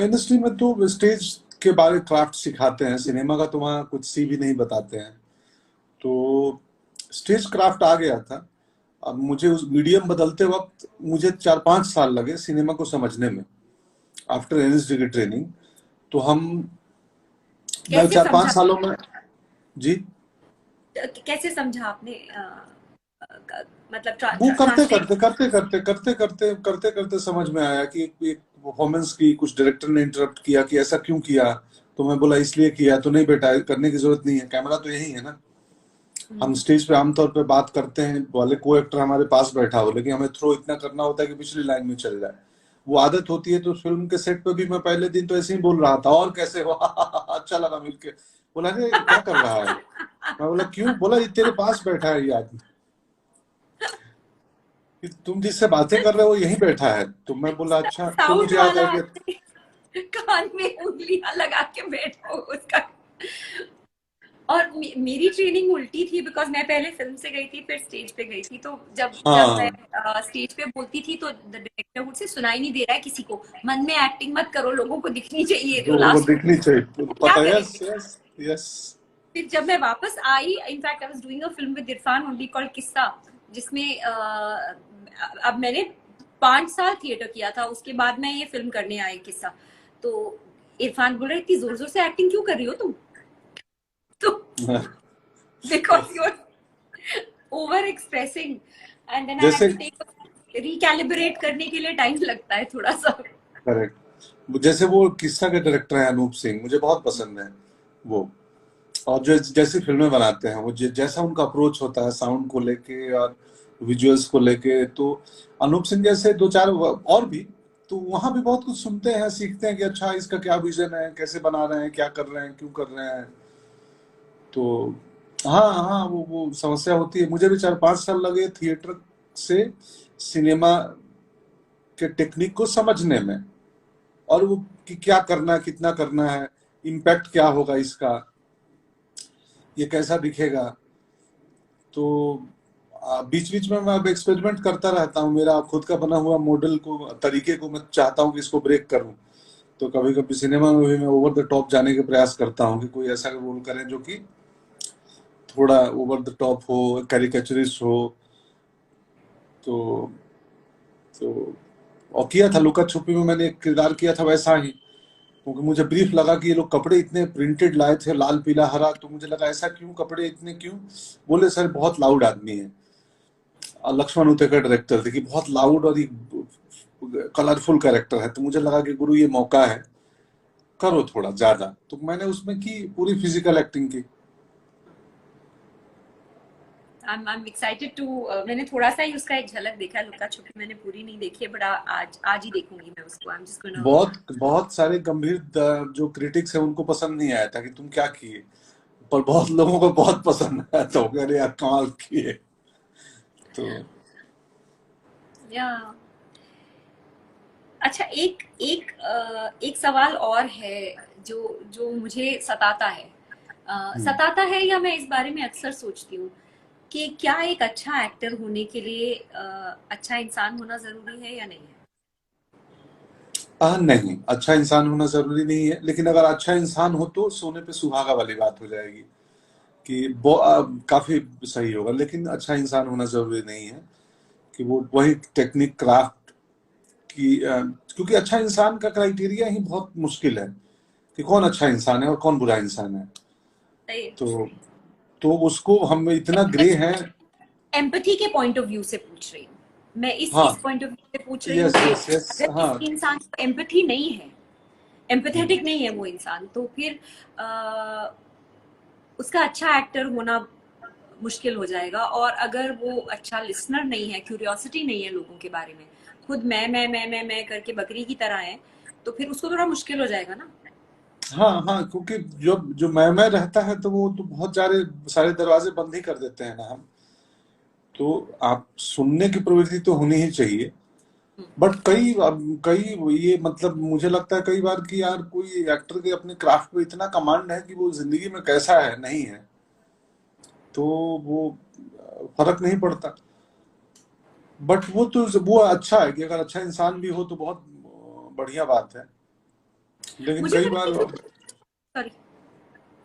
इंडस्ट्री में तो स्टेज के बारे क्राफ्ट सिखाते हैं, सिनेमा का तो वहाँ कुछ सी भी नहीं बताते हैं। तो स्टेज क्राफ्ट आ गया था। अब मुझे उस मीडियम बदलते वक्त मुझे 4-5 साल लगे सिनेमा को समझने में, आफ्टर एनएसडी की ट्रेनिंग। तो हम मैं कैसे चार पांच समझा? सालों में जी, कैसे समझा आपने? मतलब वो करते ट्रांसलेट? करते करते करते करते करते करते करते समझ में आया कि एक परफॉर्मेंस की कुछ डायरेक्टर ने इंटरप्ट किया कि ऐसा क्यों किया। तो मैं बोला इसलिए किया, तो नहीं बेटा करने की जरूरत नहीं है, कैमरा तो यही है ना। हम स्टेज पे आमतौर पे बात करते हैं वाले को एक्टर हमारे पास बैठा हो, लेकिन हमें थ्रो इतना करना होता है कि पिछली लाइन में चल जाए। वो आदत होती है। तो फिल्म के सेट पे भी मैं पहले दिन तो ऐसे ही बोल रहा था, और कैसे हो अच्छा लगा मिलके। बोला अरे क्या कर रहा है। मैं बोला क्यों, बोला ये तेरे पास बैठा है ये आदमी, कि तुम जिससे बातें कर रहे हो यहीं बैठा है। तो मैं बोला अच्छा, तो साउंड मुझे याद वाला आ गया। आपने कान में उंगलियां लगा के बैठो उसका। और मेरी ट्रेनिंग उल्टी थी, बिकॉज मैं पहले फिल्म से गई थी, फिर स्टेज पे गई थी। तो जब जब मैं हाँ, स्टेज पे बोलती थी तो डायरेक्टर मुझसे सुनाई नहीं दे रहा है किसी को, मन में एक्टिंग मत करो, लोगों को दिखनी चाहिए जो लोगों को लास्ट में दिखनी चाहिए क्या पता। यस करेंगे। Yes yes. फिर जब मैं वापस आई, in fact I was doing a film with Irfan only called Kissa, जिसमें अब मैंने 5 साल थिएटर किया था, उसके बाद मैं ये फिल्म करने आई किस्सा। तो इरफान बोल रहे, इतनी जोर जोर से एक्टिंग क्यों कर रही हो तुम? तो because you are over expressing, and then I had जैसे टू टेक, रिकैलिब्रेट करने के लिए टाइम लगता है थोड़ा सा। करेक्ट, जैसे वो किस्सा के डायरेक्टर हैं अनूप सिंह, मुझे बहुत पसंद है वो। और जो जैसी फिल्में बनाते हैं वो जैसा उनका अप्रोच होता है साउंड को लेके और विजुअल्स को लेके, तो अनूप सिंह जैसे दो चार और भी, तो वहां भी बहुत कुछ सुनते हैं, सीखते हैं कि अच्छा इसका क्या विजन है, कैसे बना रहे हैं, क्या कर रहे हैं, क्यों कर रहे हैं। तो हाँ हाँ, वो समस्या होती है। मुझे भी 4-5 साल लगे थिएटर से सिनेमा के टेक्निक को समझने में, और वो कि क्या करना है, कितना करना है, इम्पैक्ट क्या होगा इसका, ये कैसा दिखेगा। तो बीच बीच में मैं अब एक्सपेरिमेंट करता रहता हूँ। मेरा खुद का बना हुआ मॉडल को, तरीके को मैं चाहता हूँ कि इसको ब्रेक करूँ। तो कभी कभी सिनेमा में भी मैं ओवर द टॉप जाने के प्रयास करता हूँ कि कोई ऐसा रोल करें जो कि थोड़ा ओवर द टॉप हो, कैरिकेचरिस्ट हो। तो तो और किया था लुका छुपी में, मैंने एक किरदार किया था वैसा ही, क्योंकि मुझे ब्रीफ लगा कि ये लोग कपड़े इतने प्रिंटेड लाए थे, लाल पीला हरा। तो मुझे लगा ऐसा क्यों, कपड़े इतने क्यों। बोले सर बहुत लाउड आदमी है। और लक्ष्मण उतेकर डायरेक्टर थे कि बहुत लाउड और कलरफुल कैरेक्टर है। तो मुझे लगा कि गुरु ये मौका है, करो थोड़ा ज्यादा। तो मैंने उसमें की पूरी फिजिकल एक्टिंग की। I'm excited to, मैंने थोड़ा सा ही उसका एक झलक देखा है, लुका छुपी मैंने पूरी नहीं देखी है, बट आज आज ही देखूंगी मैं उसको। I'm just gonna। बहुत बहुत सारे गंभीर जो क्रिटिक्स है उनको पसंद नहीं आया था कि तुम क्या किए, पर बहुत लोगों को बहुत पसंद आया। तो कह रहे यार कमाल किए। तो या अच्छा, एक एक एक सवाल और है जो जो मुझे सताता है। सताता है, या मैं इस बारे में अक्सर सोचती हूँ कि क्या एक अच्छा एक्टर होने के लिए अच्छा इंसान होना जरूरी है या नहीं है? नहीं, अच्छा इंसान होना जरूरी नहीं है, लेकिन अगर अच्छा इंसान हो तो सोने पे सुहागा वाली बात हो जाएगी कि काफी सही होगा, लेकिन अच्छा इंसान होना जरूरी नहीं है कि वो वही टेक्निक क्राफ्ट की क्योंकि अच्छा इंसान का क्राइटेरिया ही बहुत मुश्किल है कि कौन अच्छा इंसान है और कौन बुरा इंसान है। सही। तो उसको हम इतना ग्रे हैं। एम्पैथी के पॉइंट ऑफ व्यू से पूछ रही हूँ मैं, इस हाँ, पॉइंट ऑफ व्यू से पूछ रही हूँ यस कि यस यस, अगर हाँ। किसी इंसान को एम्पैथी नहीं है, हम्म, एम्पैथेटिक नहीं है वो इंसान, तो फिर अ, उसका अच्छा एक्टर होना मुश्किल हो जाएगा। और अगर वो अच्छा लिसनर नहीं है, क्यूरियोसिटी नहीं है लोगों के बारे में, खुद मैं करके बकरी की तरह है, तो फिर उसको थोड़ा मुश्किल हो जाएगा ना। हाँ हाँ, क्योंकि जो जो मैं रहता है तो वो तो बहुत सारे सारे दरवाजे बंद ही कर देते हैं ना हम। तो आप सुनने की प्रवृत्ति तो होनी ही चाहिए। हम्म। बट कई ये मतलब मुझे लगता है कई बार कि यार कोई एक्टर के अपने क्राफ्ट पे इतना कमांड है कि वो जिंदगी में कैसा है नहीं है, तो वो फर्क नहीं पड़ता। बट वो अच्छा है कि अगर अच्छा इंसान भी हो तो बहुत बढ़िया बात है। लेकिन मुझे कई पता बार, है कि, सॉरी,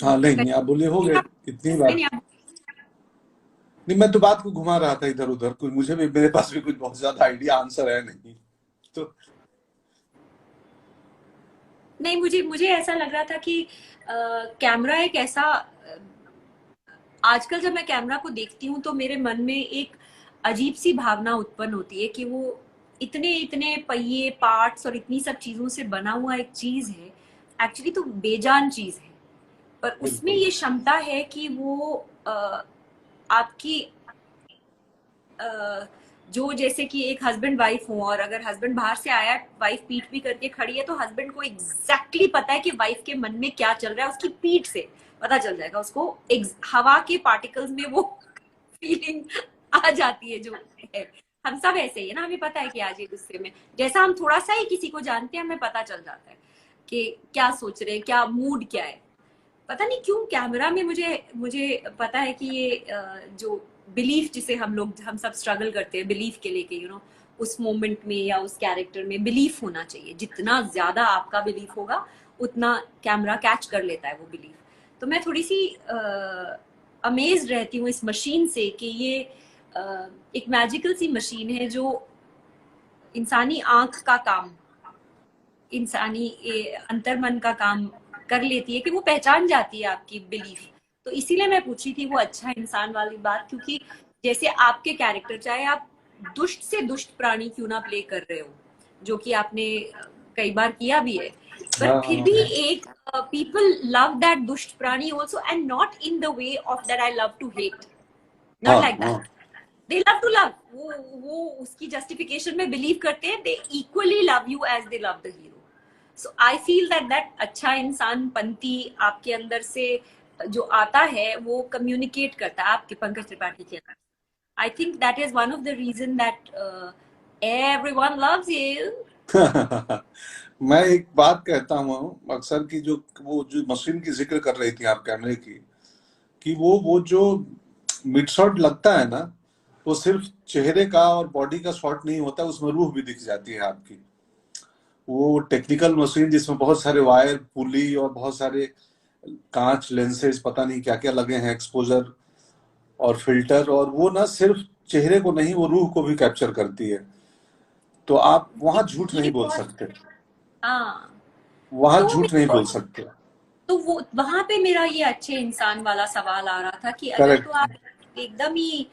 हाँ नहीं नहीं, आप बोले हो गए इतनी बात। नहीं, नहीं, मैं तो बात को घुमा रहा था इधर उधर, कुछ मुझे भी मेरे पास भी कुछ बहुत ज्यादा आइडिया आंसर है नहीं तो। नहीं, मुझे मुझे ऐसा लग रहा था कि कैमरा एक ऐसा, आजकल जब मैं कैमरा को देखती हूँ तो मेरे मन में एक अजीब सी भावना उत्पन्न होती है कि वो इतने इतने पहिए पार्ट्स और इतनी सब चीजों से बना हुआ एक चीज है, एक्चुअली तो बेजान चीज है, पर उसमें बिल्कुल। ये क्षमता है कि वो आपकी अ, जो जैसे कि एक हस्बैंड वाइफ हो, और अगर हस्बैंड बाहर से आया, वाइफ पीठ भी करके खड़ी है, तो हस्बैंड को एग्जैक्टली पता है कि वाइफ के मन में क्या चल रहा है, उसकी पीठ से पता चल जाएगा उसको। हवा के पार्टिकल्स में वो फीलिंग आ जाती है जो है। हम सब ऐसे ही है ना, हमें पता है कि आज ये गुस्से में, जैसा हम थोड़ा सा ही किसी को जानते हैं हमें पता चल जाता है कि क्या सोच रहे हैं, क्या मूड क्या है। पता नहीं क्यों कैमरा में मुझे मुझे पता है कि ये जो बिलीफ जिसे हम सब स्ट्रगल करते हैं बिलीफ के लेके, उस मोमेंट में या उस कैरेक्टर में बिलीफ होना चाहिए। जितना ज्यादा आपका बिलीफ होगा उतना कैमरा कैच कर लेता है वो बिलीफ। तो मैं थोड़ी सी अमेज्ड रहती हूँ इस मशीन से कि ये एक मैजिकल सी मशीन है जो इंसानी आंख का काम, इंसानी अंतर्मन का काम कर लेती है कि वो पहचान जाती है आपकी बिलीफ। तो इसीलिए मैं पूछ रही थी वो अच्छा इंसान वाली बात, क्योंकि जैसे आपके कैरेक्टर, चाहे आप दुष्ट से दुष्ट प्राणी क्यों ना प्ले कर रहे हो, जो कि आपने कई बार किया भी है, पर हाँ फिर हाँ भी एक पीपल लव दैट दुष्ट प्राणी also, and not in the way of that I love to hate, हाँ नॉट लाइक हाँ that. They love to love, वो उसकी जस्टिफिकेशन में बिलीव करते हैं, they equally love you as they love the hero. So I feel that that अच्छा इंसान पंथी आपके अंदर से जो आता है वो कम्युनिकेट करता है आपके पंकज त्रिपाठी के अंदर। I think that is one of the reason that everyone loves you. मैं एक बात कहता हूँ अक्सर कि जो वो जो मशीन की जिक्र कर रही थी आप कैमरे की, कि वो जो मिड शॉट लगता है ना, वो सिर्फ चेहरे का और बॉडी का शॉट नहीं होता, उसमें रूह भी दिख जाती है आपकी। वो टेक्निकल मशीन जिसमें बहुत सारे वायर पुली और बहुत सारे कांच लेंसेज पता नहीं क्या क्या लगे हैं, एक्सपोजर और फिल्टर, और वो ना सिर्फ चेहरे को नहीं वो रूह को भी कैप्चर करती है। तो आप ये वहां झूठ नहीं ये बोल बहुत, सकते, हाँ। वहां तो वो झूठ नहीं मेरे बोल सकते। तो वो वहां पे मेरा ये अच्छे इंसान वाला सवाल आ रहा था कि अगर तो करेक्ट। आप एकदम ही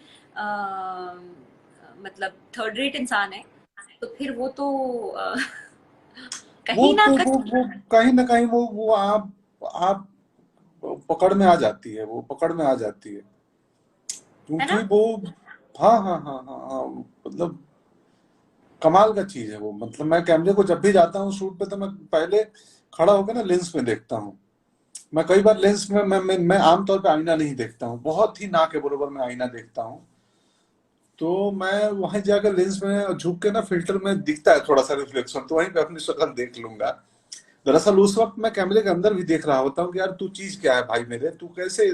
मतलब थर्ड रेट इंसान है, तो फिर वो तो वो कहीं ना तो कहीं। वो कहीं ना कहीं वो आप पकड़ में आ जाती है, वो पकड़ में आ जाती है, है क्योंकि ना। वो, हाँ हाँ हाँ हाँ हाँ, मतलब कमाल का चीज है वो। मतलब मैं कैमरे को जब भी जाता हूँ शूट पे तो मैं पहले खड़ा होकर ना लेंस में देखता हूँ। मैं कई बार लेंस में मैं आमतौर पे आईना नहीं देखता हूँ, बहुत ही ना के बरोबर मैं आईना देखता हूँ। तो मैं वहां जाकर लेंस में झुक के ना फिल्टर में दिखता है थोड़ा सा रिफ्लेक्शन, तो वहीं पे अपनी शक्ल देख लूंगा। दरअसल उस वक्त मैं कैमरे के अंदर भी देख रहा होता हूँ कि यार तू चीज क्या है भाई मेरे, तू कैसे,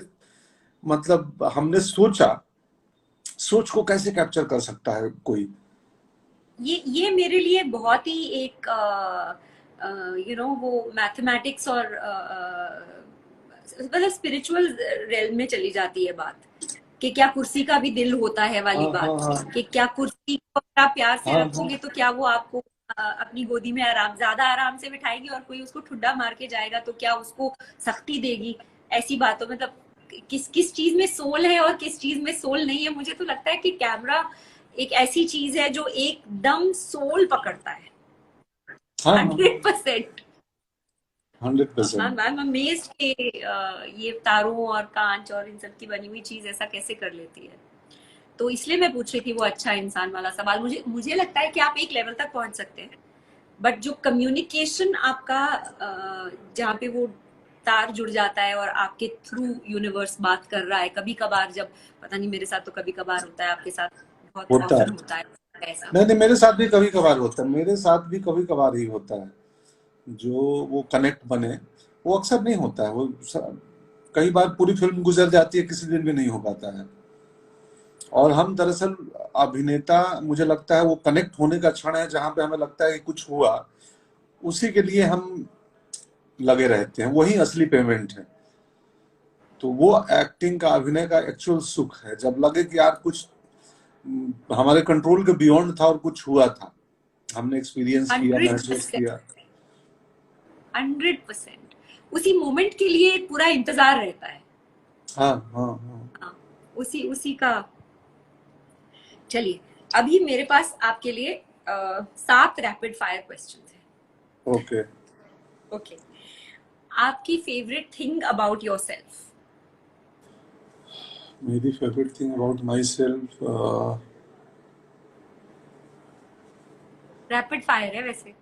मतलब हमने सोच को कैसे कैप्चर कर सकता है कोई। ये मेरे लिए बहुत ही एक वो मैथमेटिक्स और मतलब स्पिरिचुअल रेल में चली जाती है बात, कि क्या कुर्सी का भी दिल होता है वाली हाँ हाँ बात, हाँ कि क्या कुर्सी को अगर आप प्यार से हाँ हाँ। रखोगे तो क्या वो आपको अपनी गोदी में ज्यादा आराम से बिठाएगी, और कोई उसको ठुड्डा मार के जाएगा तो क्या उसको सख्ती देगी। ऐसी बातों मतलब किस किस चीज में सोल है और किस चीज में सोल नहीं है। मुझे तो लगता है कि कैमरा एक ऐसी चीज है जो एकदम सोल पकड़ता है, हाँ हाँ 100%। 100%। मैम अमेज्ड कि ये तारों और कांच और इन सब की बनी हुई चीज ऐसा कैसे कर लेती है। तो इसलिए मैं पूछ रही थी वो अच्छा इंसान वाला सवाल। मुझे मुझे लगता है कि आप एक लेवल तक पहुंच सकते हैं, बट जो कम्युनिकेशन आपका जहाँ पे वो तार जुड़ जाता है और आपके थ्रू यूनिवर्स बात कर रहा है, कभी कभार जब, पता नहीं मेरे साथ तो कभी कभार होता है, आपके साथ बहुत होता है। ऑफ्टन होता है ऐसा। नहीं नहीं, मेरे साथ भी कभी कभार होता है, मेरे साथ भी कभी कभार ही होता है। जो वो कनेक्ट बने, वो अक्सर नहीं होता है। कई बार पूरी फिल्म गुजर जाती है, किसी दिन भी नहीं हो पाता है। और हम दरअसल अभिनेता, मुझे लगता है वो कनेक्ट होने का क्षण है जहां पे हमें लगता है कि कुछ हुआ, उसी के लिए हम लगे रहते हैं, वही असली पेमेंट है। तो वो एक्टिंग का, अभिनय का एक्चुअल सुख है, जब लगे कि यार कुछ हमारे कंट्रोल के बियॉन्ड था और कुछ हुआ था, हमने एक्सपीरियंस किया, हंड्रेड महसूस परसेंट किया। 100%। उसी मोमेंट के लिए पूरा इंतजार रहता है। हाँ हाँ हाँ। हाँ, उसी उसी का। चलिए, अभी मेरे पास आपके लिए 7 रैपिड फायर क्वेश्चंस हैं। ओके। ओके। आपकी फेवरेट थिंग अबाउट योरसेल्फ। मेरी favourite thing about my self, rapid fire है वैसे।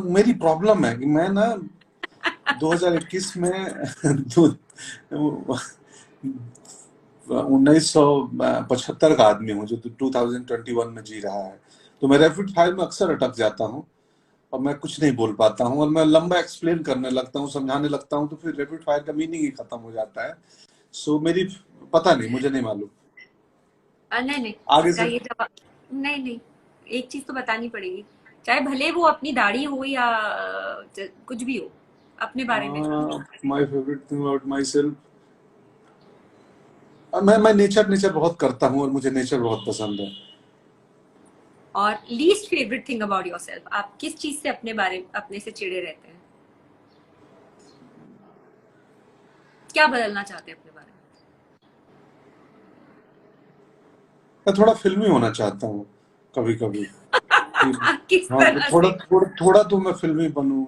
मेरी प्रॉब्लम है कि मैं ना 2021 में 1975 का आदमी हूँ जो 2021 में जी रहा है। तो मैं रैपिड फायर में अक्सर अटक जाता हूँ और मैं कुछ नहीं बोल पाता हूँ, और मैं लंबा एक्सप्लेन करने लगता हूँ, समझाने लगता हूँ, तो फिर रैपिड फायर का मीनिंग ही खत्म हो जाता है। सो मेरी, पता नहीं, मुझे नहीं मालूम। नहीं नहीं, आगे इसका से। ये जवाब, नहीं नहीं, एक चीज तो बतानी पड़ेगी, चाहे भले वो अपनी दाढ़ी हो या कुछ भी हो, अपने बारे में। My favourite thing about my self, मैं नेचर नेचर बहुत करता हूँ और मुझे नेचर बहुत पसंद है। और least favourite thing about yourself, आप किस चीज से अपने से चिढ़े रहते हैं, क्या बदलना चाहते हैं अपने बारे मैं थोड़ा फिल्मी होना चाहता हूँ कभी कभी, कि में? किस हाँ, तरह थोड़ा से? थोड़ा थोड़ा तो मैं फिल्मी बनूं,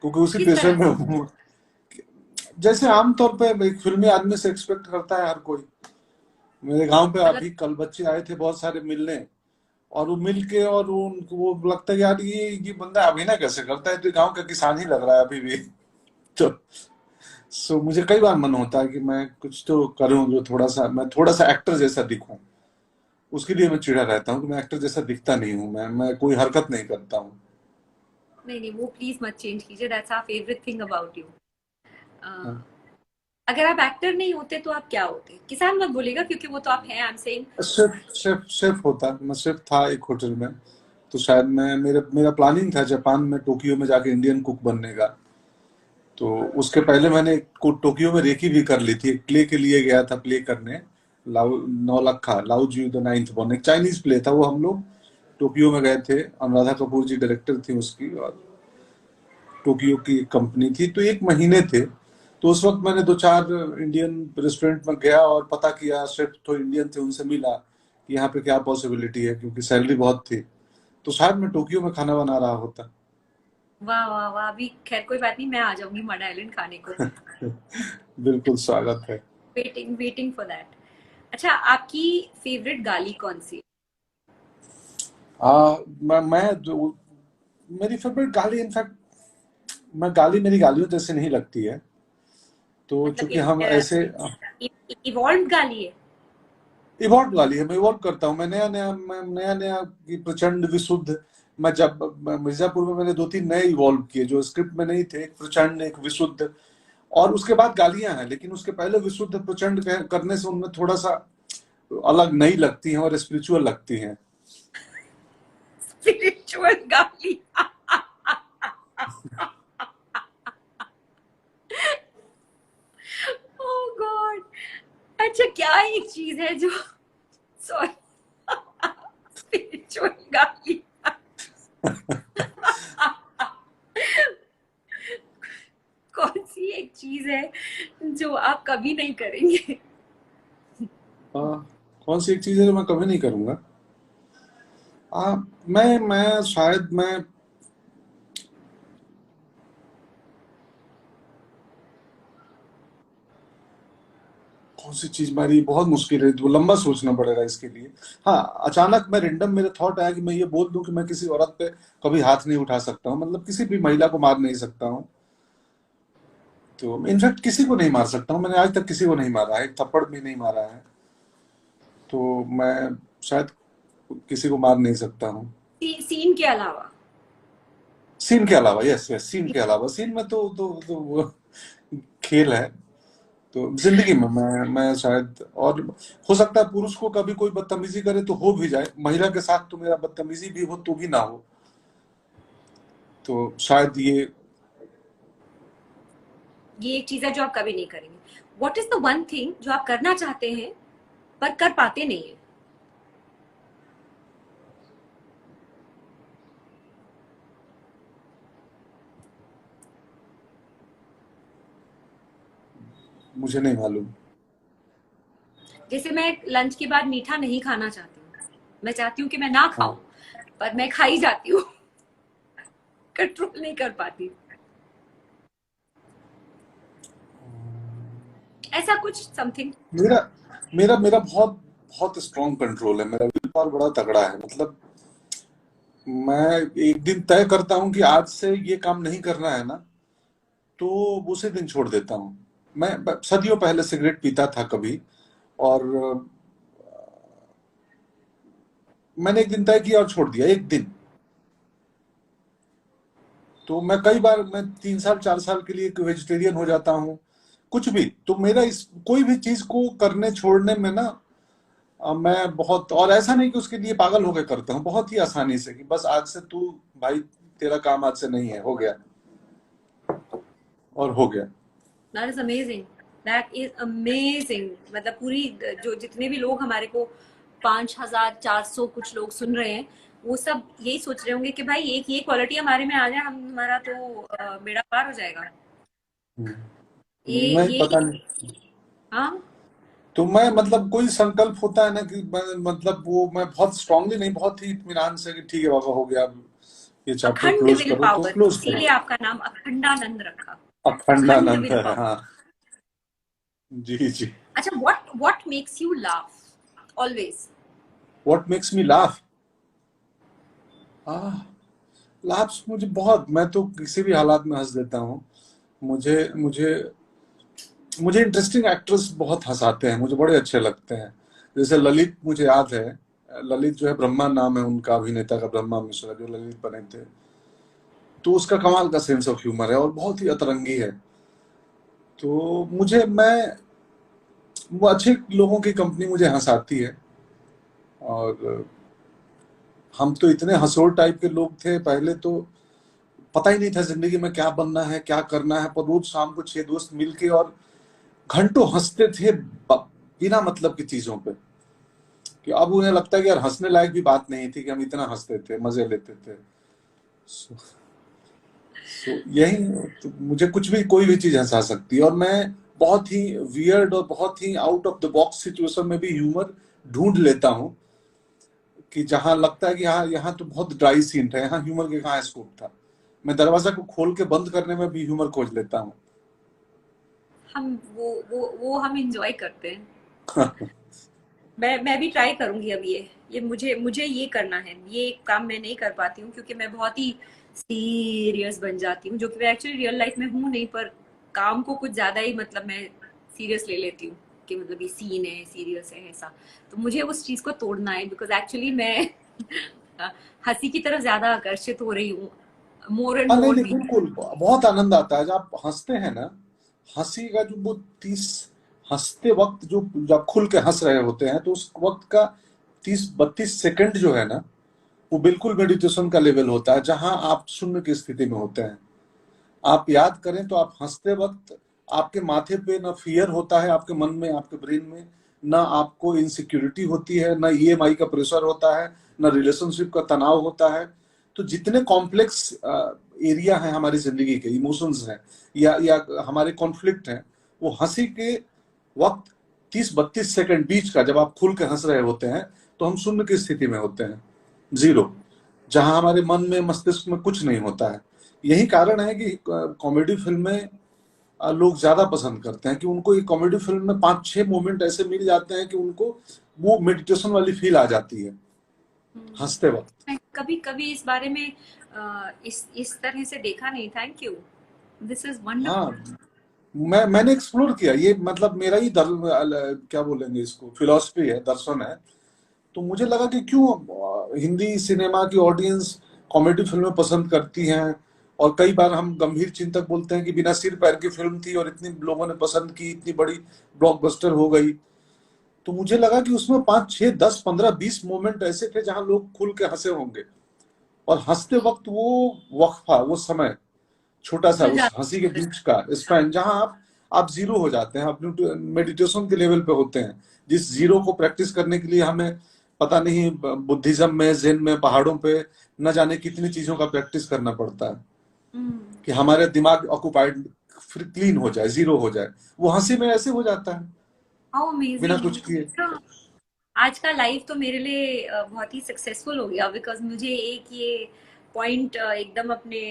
क्योंकि उसी किस पेशे तरह में से? हूँ। जैसे आमतौर पे एक फिल्मी आदमी से एक्सपेक्ट करता है हर कोई। मेरे गांव पे मतलब अभी कल बच्चे आए थे बहुत सारे मिलने, और वो मिल के, और उनको वो लगता है यार ये बंदा अभिनय कैसे करता है, तो ये गांव का किसान ही लग रहा है अभी भी। तो मुझे कई बार मन होता है कि मैं कुछ तो करूं जो थोड़ा सा, मैं थोड़ा सा एक्टर जैसा दिखूं। उसके लिए मैं चिढ़ा रहता हूँ कि मैं एक्टर जैसा दिखता नहीं हूँ, मैं कोई हरकत नहीं करता हूँ। नहीं नहीं, वो प्लीज मत चेंज कीजिए, that's our favourite thing about you. हाँ। अगर आप एक्टर नहीं होते तो आप क्या होते? किसान मत बोलेगा क्योंकि वो तो आप हैं, I am saying. Chef chef chef होता, मैं शेफ था एक होटल में। तो शायद मैं, मेरा प्लानिंग था जापान में, टोक्यो में जाके इंडियन कुक बनने का। तो उसके पहले मैंने टोक्यो में रेकी भी कर ली थी, एक प्ले के लिए गया था प्ले करने। लाउ नौलखा, लाउ जी द नाइन्थ बॉर्न, एक चाइनीज प्ले था वो। हम लोग टोक्यो में गए थे, अनुराधा कपूर जी डायरेक्टर थी उसकी, और टोक्यो की कंपनी थी, तो एक महीने थे। तो उस वक्त मैंने दो चार इंडियन रेस्टोरेंट में गया और पता किया, शेफ तो इंडियन थे, उनसे मिला कि यहाँ पे क्या पॉसिबिलिटी है, क्योंकि सैलरी बहुत थी। तो शायद मैं टोक्यो में खाना बना रहा होता। वाह वाह वाह, अभी खैर कोई बात नहीं, मैं आ जाऊंगी मड आइलैंड खाने को। बिल्कुल स्वागत है। Waiting waiting for that. अच्छा, आपकी फेवरेट गाली कौन सी? मैं जो, मेरी फेवरेट गाली, इनफैक्ट मैं गाली, मेरी गालियों जैसे नहीं लगती है। तो चूंकि हम मतलब ऐसे, इवॉल्व गाली है? इवॉल्व गाली है, मैं इवॉल्व करता हूँ, मैं नया नया की प्रचंड विशुद्ध। मिर्जापुर में मैंने दो तीन नए इवॉल्व किए जो स्क्रिप्ट में नहीं थे, एक प्रचंड, एक विशुद्ध, और उसके बाद गालियां हैं, लेकिन उसके पहले विशुद्ध प्रचंड करने से उनमें थोड़ा सा अलग नई लगती हैं और स्पिरिचुअल लगती हैं। स्पिरिचुअल गाली। क्या एक चीज है जो, सॉरी, स्पिरिचुअल गाली, कौन सी एक चीज है जो आप कभी नहीं करेंगे? कौन सी एक चीज है जो मैं कभी नहीं करूंगा? मैं शायद मैं कौन सी चीज मेरी बहुत मुश्किल है, तो लंबा सोचना पड़ेगा इसके लिए। हाँ, अचानक मैं रेंडम मेरे थॉट आया कि मैं ये बोल दूं कि मैं किसी औरत पे कभी हाथ नहीं उठा सकता हूँ, मतलब किसी भी महिला को मार नहीं सकता हूँ। तो इनफैक्ट किसी को नहीं मार सकता हूँ, मैंने आज तक किसी को नहीं मारा है, एक थप्पड़ भी नहीं मारा है। तो मैं शायद किसी को मार नहीं सकता हूँ। सीन के अलावा। सीन के अलावा, यस यस, सीन के अलावा। सीन में तो वो खेल है। तो जिंदगी में मैं शायद, और हो सकता है पुरुष को कभी कोई बदतमीजी करे तो हो भी जाए, महिला के साथ तो मेरा बदतमीजी भी हो तो भी ना हो। तो शायद ये एक चीज है जो आप कभी नहीं करेंगे। What is the one thing जो आप करना चाहते हैं पर कर पाते नहीं है? मुझे नहीं मालूम। जैसे मैं लंच के बाद मीठा नहीं खाना चाहती हूँ, मैं चाहती हूँ कि मैं ना खाऊं, हाँ, पर मैं खा ही जाती हूँ। कंट्रोल नहीं कर पाती, ऐसा कुछ समथिंग। मेरा मेरा मेरा बहुत बहुत स्ट्रॉन्ग कंट्रोल है, मेरा विल पावर बड़ा तगड़ा है। मतलब मैं एक दिन तय करता हूँ कि आज से ये काम नहीं करना है ना, तो उसी दिन छोड़ देता हूँ। मैं सदियों पहले सिगरेट पीता था कभी, और मैंने एक दिन तय किया और छोड़ दिया, एक दिन। तो मैं कई बार, मैं 3 साल 4 साल के लिए वेजिटेरियन हो जाता हूँ, कुछ भी। तो मेरा इस कोई भी चीज को करने छोड़ने में ना, मैं बहुत, और ऐसा नहीं कि उसके लिए पागल होकर करता हूँ, बहुत ही आसानी से कि बस आज से तू, भाई तेरा काम आज से नहीं है, हो गया और हो गया। That is amazing, that is amazing. मतलब पूरी, जो जितने भी लोग हमारे को 5400 कुछ लोग सुन रहे हैं, वो सब यही सोच रहे होंगे कि भाई एक ये क्वालिटी हमारे में आ जाए, हम हमारा तो बेड़ा पार हो जाएगा। नहीं, ये पता नहीं। हाँ। तो मैं, मतलब कोई संकल्प होता है ना कि मतलब वो मैं बहुत स्ट्रांगली नहीं, बहुत ही इत्मीनान से कि ठीक है बाबा, हो गया, अब ये चैप्टर अखंड क्लोज विल करो, तो पावर, क्लोज करो। इसीलिए आपका नाम अखंडानंद रखा। अखंड अखंडानंद विल है, पावर। हाँ। जी जी। अच्छा, what makes you laugh always? What makes me laugh? Ah, laughs मुझे बहुत, मैं तो किसी भी हालात में हंस देता हूँ। मुझे मुझे मुझे इंटरेस्टिंग एक्टर्स बहुत हंसाते हैं, मुझे बड़े अच्छे लगते हैं। जैसे ललित, मुझे याद है, ललित जो है, ब्रह्मा नाम है उनका अभिनेता का, ब्रह्मा मिश्रा जो ललित बने थे। तो उसका कमाल का सेंस ऑफ ह्यूमर है और बहुत ही अतरंगी है। तो वो अच्छे लोगों की कंपनी मुझे हंसाती है। और हम तो इतने हंसोड़ टाइप के लोग थे पहले, तो पता ही नहीं था जिंदगी में क्या बनना है, क्या करना है, पर रोज शाम को 6 दोस्त मिलके और घंटों हंसते थे बिना मतलब की चीजों पे। कि अब उन्हें लगता है कि यार हंसने लायक भी बात नहीं थी कि हम इतना हंसते थे, मजे लेते थे। सो, यही। तो मुझे कुछ भी, कोई भी चीज हंसा सकती है, और मैं बहुत ही वियर्ड और बहुत ही out of the box situation में भी ह्यूमर ढूंढ लेता हूँ। कि जहां लगता है कि यहाँ यहाँ तो बहुत ड्राई सीन था, यहाँ ह्यूमर के कहाँ स्कोप था, मैं दरवाजा को खोल के बंद करने में भी ह्यूमर खोज लेता हूँ। हम वो हम इंजॉय करते हैं। मैं भी ट्राई करूंगी अब ये मुझे मुझे ये करना है। ये काम मैं नहीं कर पाती हूँ क्योंकि मैं बहुत ही सीरियस बन जाती हूँ, जो कि मैं एक्चुअली रियल लाइफ में हूँ नहीं, पर काम को कुछ ज्यादा ही मतलब मैं सीरियस ले लेती हूँ कि मतलब ये सीन है, सीरियस है, ऐसा। तो मुझे उस चीज को तोड़ना है, बिकॉज एक्चुअली मैं हंसी की तरफ ज्यादा आकर्षित हो रही हूँ, मोर एंड हाँ, नहीं मोर नहीं, दी। बिल्कुल बहुत आनंद आता है जब आप हंसते हैं ना। हंसी का जो वो 30, हंसते वक्त जो, जब खुल के हंस रहे होते हैं, तो उस वक्त का 30-32 सेकंड जो है ना, वो बिल्कुल मेडिटेशन का लेवल होता है, जहां आप शून्य की स्थिति में होते हैं। आप याद करें तो आप हंसते वक्त आपके माथे पे ना फियर होता है, आपके मन में, आपके ब्रेन में, ना आपको इनसिक्योरिटी होती है, ना ईएमआई का प्रेशर होता है, ना रिलेशनशिप का तनाव होता है। तो जितने कॉम्प्लेक्स एरिया है हमारी जिंदगी के, इमोशंस हैं या हमारे कॉन्फ्लिक्ट हैं, वो हंसी के वक्त 30-32 सेकंड बीच का, जब आप खुल के हंस रहे होते हैं तो हम शून्य की स्थिति में होते हैं, जीरो, जहां हमारे मन में मस्तिष्क में कुछ नहीं होता है। यही कारण है कि कॉमेडी फिल्में लोग ज्यादा पसंद करते हैं, कि उनको ये कॉमेडी फिल्म में 5-6 मोमेंट ऐसे मिल जाते हैं कि उनको वो मेडिटेशन वाली फील आ जाती है हंसते वक्त। मैं कभी कभी इस बारे में इस तरह से देखा नहीं। थैंक यू, दिस इज हाँ, वंडरफुल। मैंने एक्सप्लोर किया ये, मतलब मेरा ही क्या बोलेंगे इसको, फिलॉसफी है, दर्शन है। तो मुझे लगा कि क्यों हिंदी सिनेमा की ऑडियंस कॉमेडी फिल्में पसंद करती हैं, और कई बार हम गंभीर चिंतक बोलते हैं कि बिना सिर पैर की फिल्म थी और इतनी लोगों ने पसंद की, इतनी बड़ी ब्लॉकबस्टर हो गई। तो मुझे लगा कि उसमें 5, 6, 10, 15, 20 मोमेंट ऐसे थे जहां लोग खुल के हंसे होंगे, और हंसते वक्त वो वक्फा, वो समय छोटा सा, खुल उस जाता हंसी के बीच का स्पैन, जहां आप जीरो हो जाते हैं, अपने मेडिटेशन के लेवल पे होते हैं, जिस जीरो को प्रैक्टिस करने के लिए हमें पता नहीं बुद्धिज्म में, ज़ेन में, पहाड़ों पे न जाने कितनी चीजों का प्रैक्टिस करना पड़ता है है। कि हमारे दिमाग ऑक्युपाइड, फिर क्लीन हो जाए, जीरो हो जाए। वो हंसी में ऐसे हो जाता है हाउ बिना अमेजिंग। कुछ किए। आज का लाइफ तो मेरे लिए बहुत ही सक्सेसफुल हो गया, बिकॉज मुझे एक ये पॉइंट एकदम अपने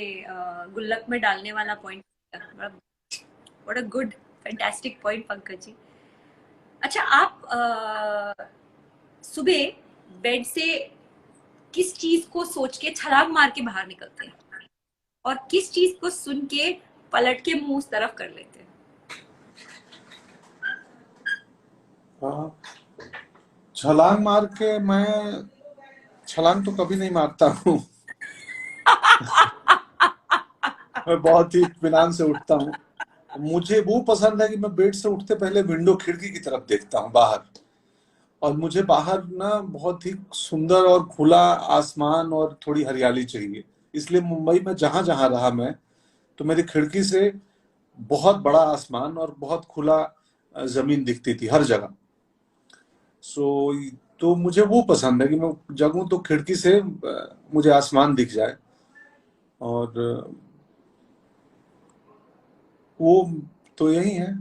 गुल्लक में डालने वाला point. What a good fantastic point Pankaj ji. अच्छा, आप सुबह बेड से किस चीज को सोच के छलांग मार के बाहर निकलते हैं, और किस चीज को सुन के पलट के मुंह उस तरफ कर लेते हैं? हाँ, छलांग मार के, मैं छलांग तो कभी नहीं मारता हूँ। मैं बहुत ही इत्मीनान से उठता हूँ। मुझे वो पसंद है कि मैं बेड से उठते पहले विंडो, खिड़की की तरफ देखता हूँ बाहर, और मुझे बाहर ना बहुत ही सुंदर और खुला आसमान और थोड़ी हरियाली चाहिए। इसलिए मुंबई में जहां जहां रहा मैं, तो मेरी खिड़की से बहुत बड़ा आसमान और बहुत खुला जमीन दिखती थी हर जगह। सो तो मुझे वो पसंद है कि मैं जगूं तो खिड़की से मुझे आसमान दिख जाए। और वो तो यही है।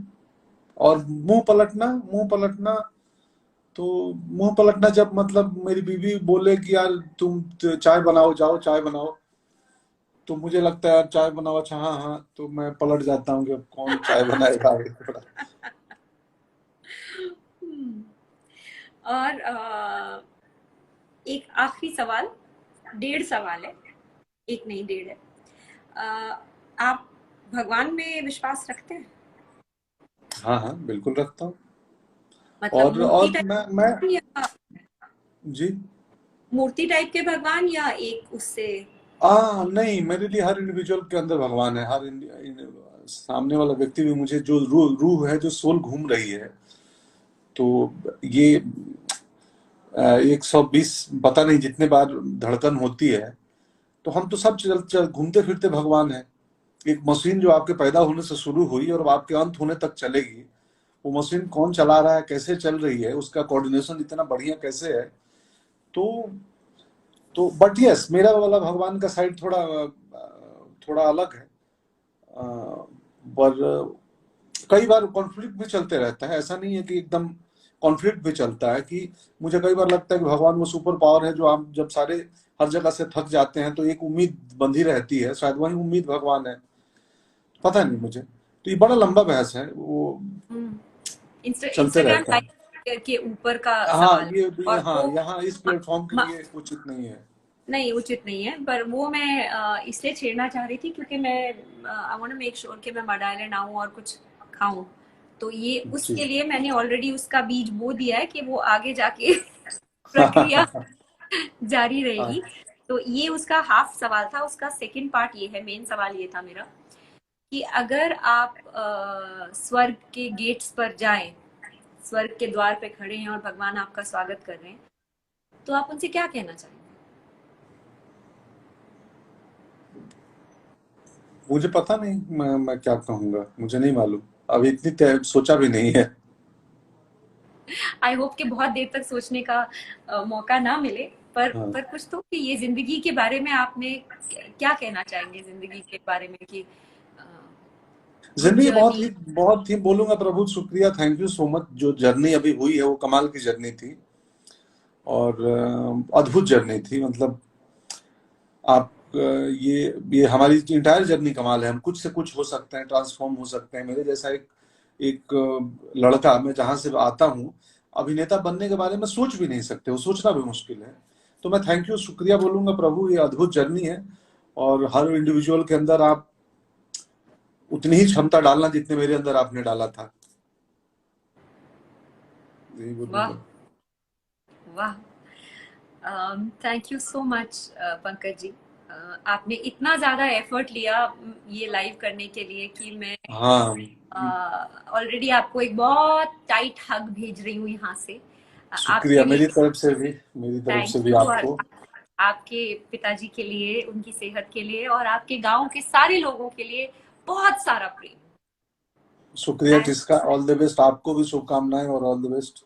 और मुंह पलटना, तो मुंह पलटना जब, मतलब मेरी बीवी बोले कि यार तुम चाय बनाओ, जाओ चाय बनाओ, तो मुझे लगता है यार चाय बनाओ, अच्छा हाँ हाँ, तो मैं पलट जाता हूँ कि अब कौन चाय बनाएगा आगे थोड़ा। हम्म, और एक आखिरी सवाल, डेढ़ सवाल है, एक नहीं डेढ़ है। आप भगवान में विश्वास रखते हैं? हाँ हाँ, बिल्कुल रखता हूँ। मतलब और मैं या जी, मूर्ति टाइप के भगवान, या एक उससे? नहीं, मेरे लिए हर इंडिविजुअल के अंदर भगवान है। सामने वाला व्यक्ति भी, मुझे जो रूह रूह है, जो सोल घूम रही है, तो ये 120 पता नहीं जितने बार धड़कन होती है, तो हम तो सब चल चल घूमते फिरते भगवान है। एक मशीन जो आपके पैदा होने से शुरू हुई और आपके अंत होने तक चलेगी, वो मशीन कौन चला रहा है, कैसे चल रही है, उसका कोऑर्डिनेशन इतना बढ़िया कैसे है। तो बट यस, मेरा वाला भगवान का साइड थोड़ा थोड़ा अलग है। अ, पर कई बार कॉन्फ्लिक्ट भी चलते रहता है, ऐसा नहीं है कि एकदम कॉन्फ्लिक्ट भी चलता है, कि मुझे कई बार लगता है कि भगवान वो सुपर पावर है जो आप जब सारे हर जगह से थक जाते हैं तो एक उम्मीद बंधी रहती है, शायद वही उम्मीद भगवान है। पता नहीं मुझे, तो ये बड़ा लंबा बहस है, वो चलते इंस्टाग्राम रहता है। लाइव के ऊपर का हाँ, सवाल है। ये भी, और हाँ, वो यहाँ इस म, प्लेटफॉर्म के म, लिए उचित नहीं है। नहीं उचित नहीं है, पर वो मैं इसलिए छेड़ना चाह रही थी क्योंकि मैं I want to make sure कि मैं मड आइलैंड आऊं और कुछ खाऊं। तो ये जी। उसके लिए मैंने ऑलरेडी उसका बीज बो दिया है कि वो आगे जाके प्रक्रिया जारी रहेगी। तो ये उसका हाफ सवाल था, उसका सेकंड पार्ट ये है, मेन सवाल ये था मेरा कि अगर आप स्वर्ग के गेट्स पर जाएं, स्वर्ग के द्वार पे खड़े हैं और भगवान आपका स्वागत कर रहे हैं, तो आप उनसे क्या कहना चाहेंगे? मुझे पता नहीं, मैं क्या कहूंगा, मुझे नहीं मालूम, अभी इतनी सोचा भी नहीं है। आई होप कि बहुत देर तक सोचने का मौका ना मिले, हाँ, पर कुछ तो कि ये जिंदगी के बारे में आपने क्या कहना चाहेंगे जिंदगी के बारे में कि गुड जिंदगी जर्नी। बहुत ही बोलूंगा प्रभु शुक्रिया, थैंक यू सो मच। जो जर्नी अभी हुई है वो कमाल की जर्नी थी, और अद्भुत जर्नी थी। मतलब आप ये हमारी इंटायर जर्नी कमाल है। हम कुछ से कुछ हो सकते हैं, ट्रांसफॉर्म हो सकते हैं। मेरे जैसा एक एक लड़का, मैं जहां से आता हूँ, अभिनेता बनने के बारे में सोच भी नहीं सकते, वो सोचना भी मुश्किल है। तो मैं थैंक यू शुक्रिया बोलूंगा प्रभु, ये अद्भुत जर्नी है। और हर इंडिविजुअल के अंदर आप उतनी ही क्षमता डालना जितने मेरे अंदर आपने डाला था, यही वाह, बोलूंगा। वाह। Thank you so much Pankaj ji. आपने इतना ज्यादा एफर्ट लिया ये लाइव करने के लिए कि मैं हाँ, ऑलरेडी आपको एक बहुत टाइट हग भेज रही हूँ यहाँ से। शुक्रिया आपके लिए मेरी तरफ से भी, मेरी तरफ से थैंक भी यू। और आपको। आपके पिताजी के लिए, उनकी सेहत के लिए, और आपके गांव के सारे लोगों के लिए बहुत सारा प्रेम। शुक्रिया एंड किसका, ऑल द बेस्ट। आपको भी शुभकामनाएं और all the best.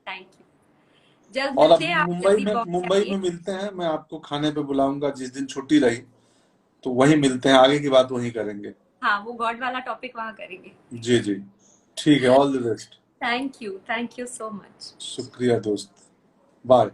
Thank you. जल्द और अब मिलते हैं, आप जल्दी पहुंच मुंबई जाइए। में मिलते हैं। मैं आपको खाने पे बुलाऊंगा जिस दिन छुट्टी रही, तो वहीं मिलते हैं, आगे की बात वहीं करेंगे। हाँ, वो गॉड वाला टॉपिक वहां करेंगे। जी जी, ठीक है, all the best. Thank you so much. शुक्रिया दोस्त, बाय।